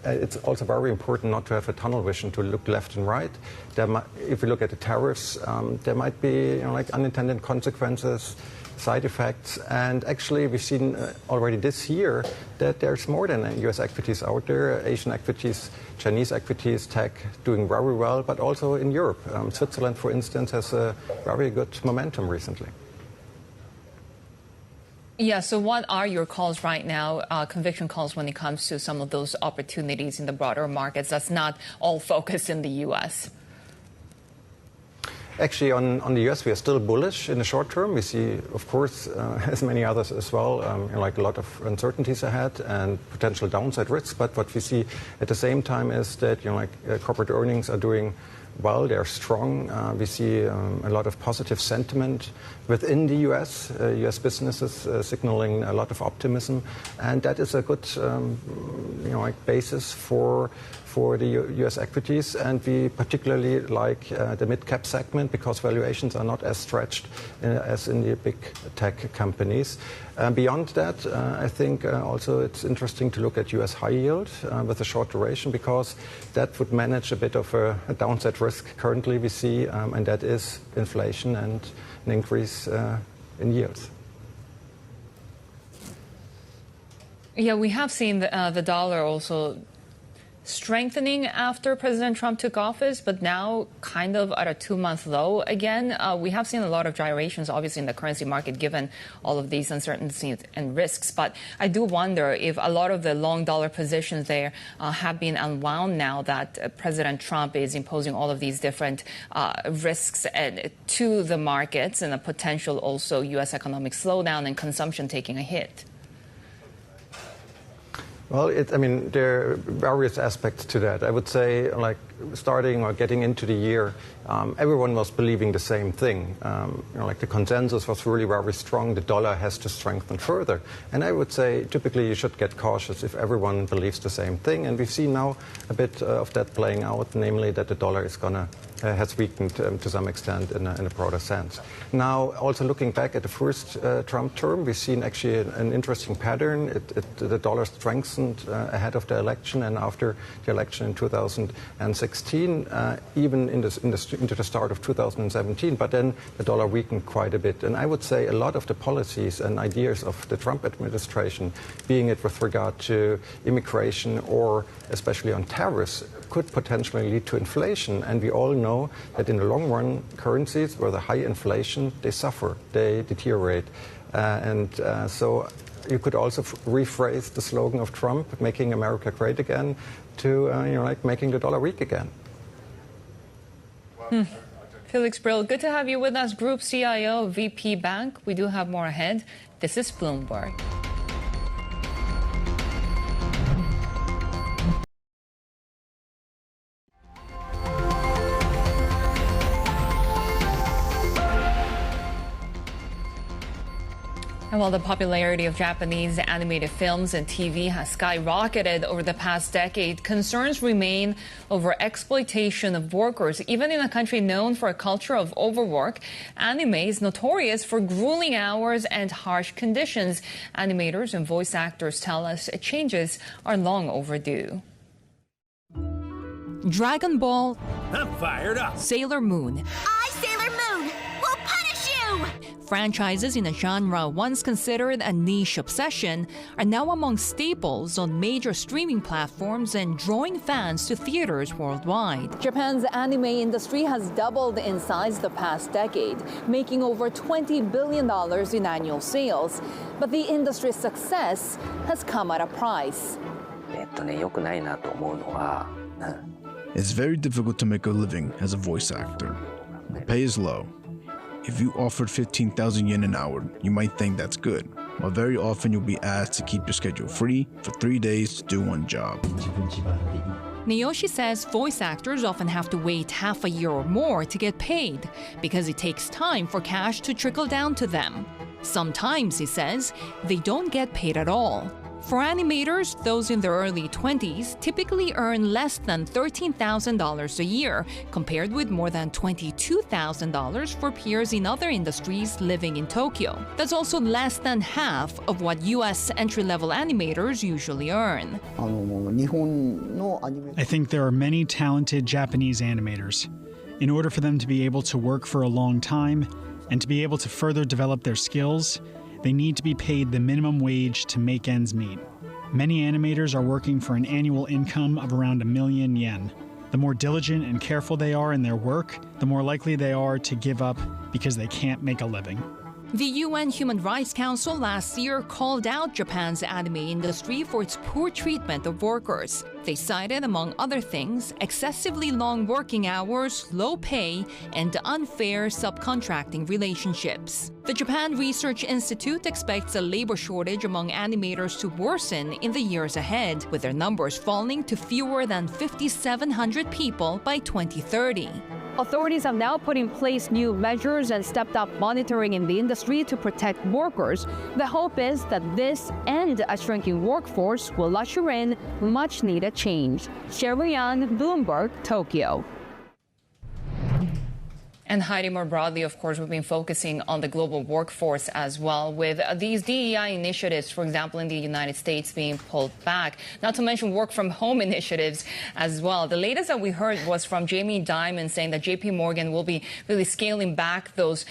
it's also very important not to have a tunnel vision, to look left and right. If you look at the tariffs, there might be unintended consequences, side effects, and actually we've seen already this year that there's more than US equities out there, Asian equities, Chinese equities, tech doing very well, but also in Europe. Switzerland, for instance, has a very good momentum recently. Yeah, so what are your calls right now, conviction calls when it comes to some of those opportunities in the broader markets that's not all focused in the U.S.? Actually, on the U.S., we are still bullish in the short term. We see, of course, as many others as well, a lot of uncertainties ahead and potential downside risks. But what we see at the same time is that, corporate earnings are doing well. They're strong. We see a lot of positive sentiment within the U.S. U.S. businesses signaling a lot of optimism, and that is a good, basis for the U.S. equities, and we particularly like the mid-cap segment because valuations are not as stretched as in the big tech companies. Beyond that, I think also it's interesting to look at U.S. high yield with a short duration because that would manage a bit of a downside risk currently we see, and that is inflation and an increase in yields. Yeah, we have seen the dollar also strengthening after President Trump took office, but now kind of at a 2-month low again. We have seen a lot of gyrations, obviously, in the currency market, given all of these uncertainties and risks. But I do wonder if a lot of the long dollar positions there have been unwound now that President Trump is imposing all of these different risks to the markets and a potential also U.S. economic slowdown and consumption taking a hit. Well, there are various aspects to that. I would say, starting or getting into the year, everyone was believing the same thing. The consensus was really very strong. The dollar has to strengthen further. And I would say, typically, you should get cautious if everyone believes the same thing. And we've seen now a bit of that playing out, namely that the dollar is has weakened to some extent in a broader sense. Now, also looking back at the first Trump term, we've seen actually an interesting pattern. The dollar strengthened ahead of the election and after the election in 2016, even into the start of 2017. But then the dollar weakened quite a bit. And I would say a lot of the policies and ideas of the Trump administration, being it with regard to immigration or especially on tariffs, could potentially lead to inflation. And we all know that in the long run, currencies with a high inflation, they suffer, they deteriorate. So you could also rephrase the slogan of Trump, making America great again, to making the dollar weak again. Felix Brill, good to have you with us, Group CIO, VP Bank. We do have more ahead. This is Bloomberg. And while the popularity of Japanese animated films and TV has skyrocketed over the past decade, concerns remain over exploitation of workers. Even in a country known for a culture of overwork, anime is notorious for grueling hours and harsh conditions. Animators and voice actors tell us changes are long overdue. Dragon Ball. I'm fired up. Sailor Moon. I, Sailor Moon, will punish you! franchises in a genre once considered a niche obsession are now among staples on major streaming platforms and drawing fans to theaters worldwide. Japan's anime industry has doubled in size the past decade, making over $20 billion in annual sales. But the industry's success has come at a price. It's very difficult to make a living as a voice actor. The pay is low. If you offered 15,000 yen an hour, you might think that's good, but very often you'll be asked to keep your schedule free for 3 days to do one job. Naoshi says voice actors often have to wait half a year or more to get paid because it takes time for cash to trickle down to them. Sometimes, he says, they don't get paid at all. For animators, those in their early 20s typically earn less than $13,000 a year, compared with more than $22,000 for peers in other industries living in Tokyo. That's also less than half of what U.S. entry-level animators usually earn. I think there are many talented Japanese animators. In order for them to be able to work for a long time and to be able to further develop their skills, they need to be paid the minimum wage to make ends meet. Many animators are working for an annual income of around 1 million yen. The more diligent and careful they are in their work, the more likely they are to give up because they can't make a living. The UN Human Rights Council last year called out Japan's anime industry for its poor treatment of workers. They cited, among other things, excessively long working hours, low pay, and unfair subcontracting relationships. The Japan Research Institute expects a labor shortage among animators to worsen in the years ahead, with their numbers falling to fewer than 5,700 people by 2030. Authorities have now put in place new measures and stepped up monitoring in the industry to protect workers. The hope is that this and a shrinking workforce will usher in much-needed change. Shery, Bloomberg, Tokyo. And Haidi, more broadly, of course, we've been focusing on the global workforce as well, with these DEI initiatives, for example, in the United States being pulled back, not to mention work-from-home initiatives as well. The latest that we heard was from Jamie Dimon saying that JP Morgan will be really scaling back those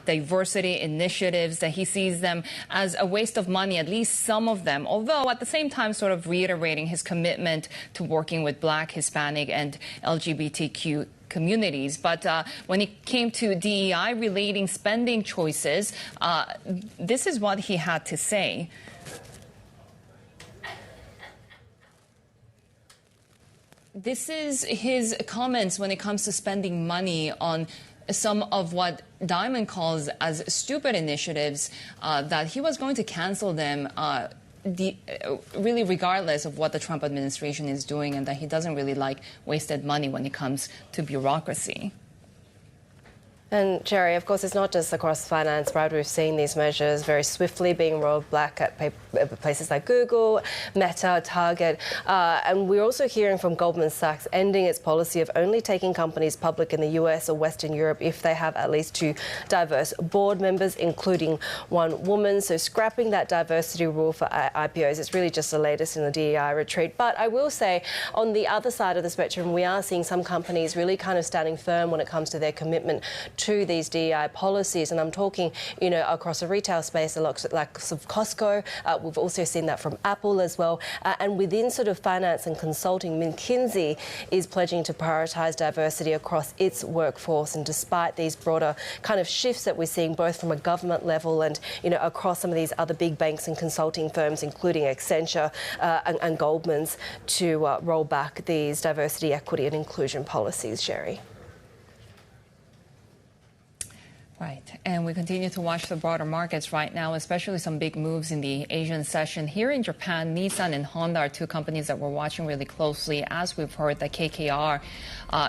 diversity initiatives, that he sees them as a waste of money, at least some of them, although at the same time sort of reiterating his commitment to working with Black, Hispanic, and LGBTQ communities. But when it came to DEI relating spending choices, this is what he had to say. This is his comments when it comes to spending money on some of what Dimon calls as stupid initiatives, that he was going to cancel them really regardless of what the Trump administration is doing, and that he doesn't really like wasted money when it comes to bureaucracy. And Shery, of course, it's not just across finance, right? We've seen these measures very swiftly being rolled back at places like Google, Meta, Target. And we're also hearing from Goldman Sachs ending its policy of only taking companies public in the US or Western Europe if they have at least 2 diverse board members, including 1 woman. So scrapping that diversity rule for IPOs, it's really just the latest in the DEI retreat. But I will say, on the other side of the spectrum, we are seeing some companies really kind of standing firm when it comes to their commitment to these DEI policies. And I'm talking, across the retail space, a lot like Costco. We've also seen that from Apple as well. And within sort of finance and consulting, McKinsey is pledging to prioritise diversity across its workforce. And despite these broader kind of shifts that we're seeing both from a government level and, across some of these other big banks and consulting firms, including Accenture and Goldman's, to roll back these diversity, equity and inclusion policies, Shery. Right. And we continue to watch the broader markets right now, especially some big moves in the Asian session. Here in Japan, Nissan and Honda are 2 companies that we're watching really closely, as we've heard that KKR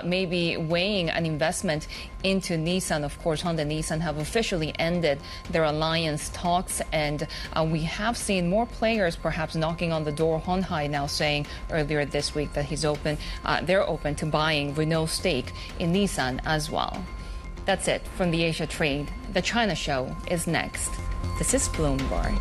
may be weighing an investment into Nissan. Of course, Honda and Nissan have officially ended their alliance talks, and we have seen more players perhaps knocking on the door. Honhai now saying earlier this week that they're open to buying Renault's stake in Nissan as well. That's it from the Asia trade. The China show is next. This is Bloomberg.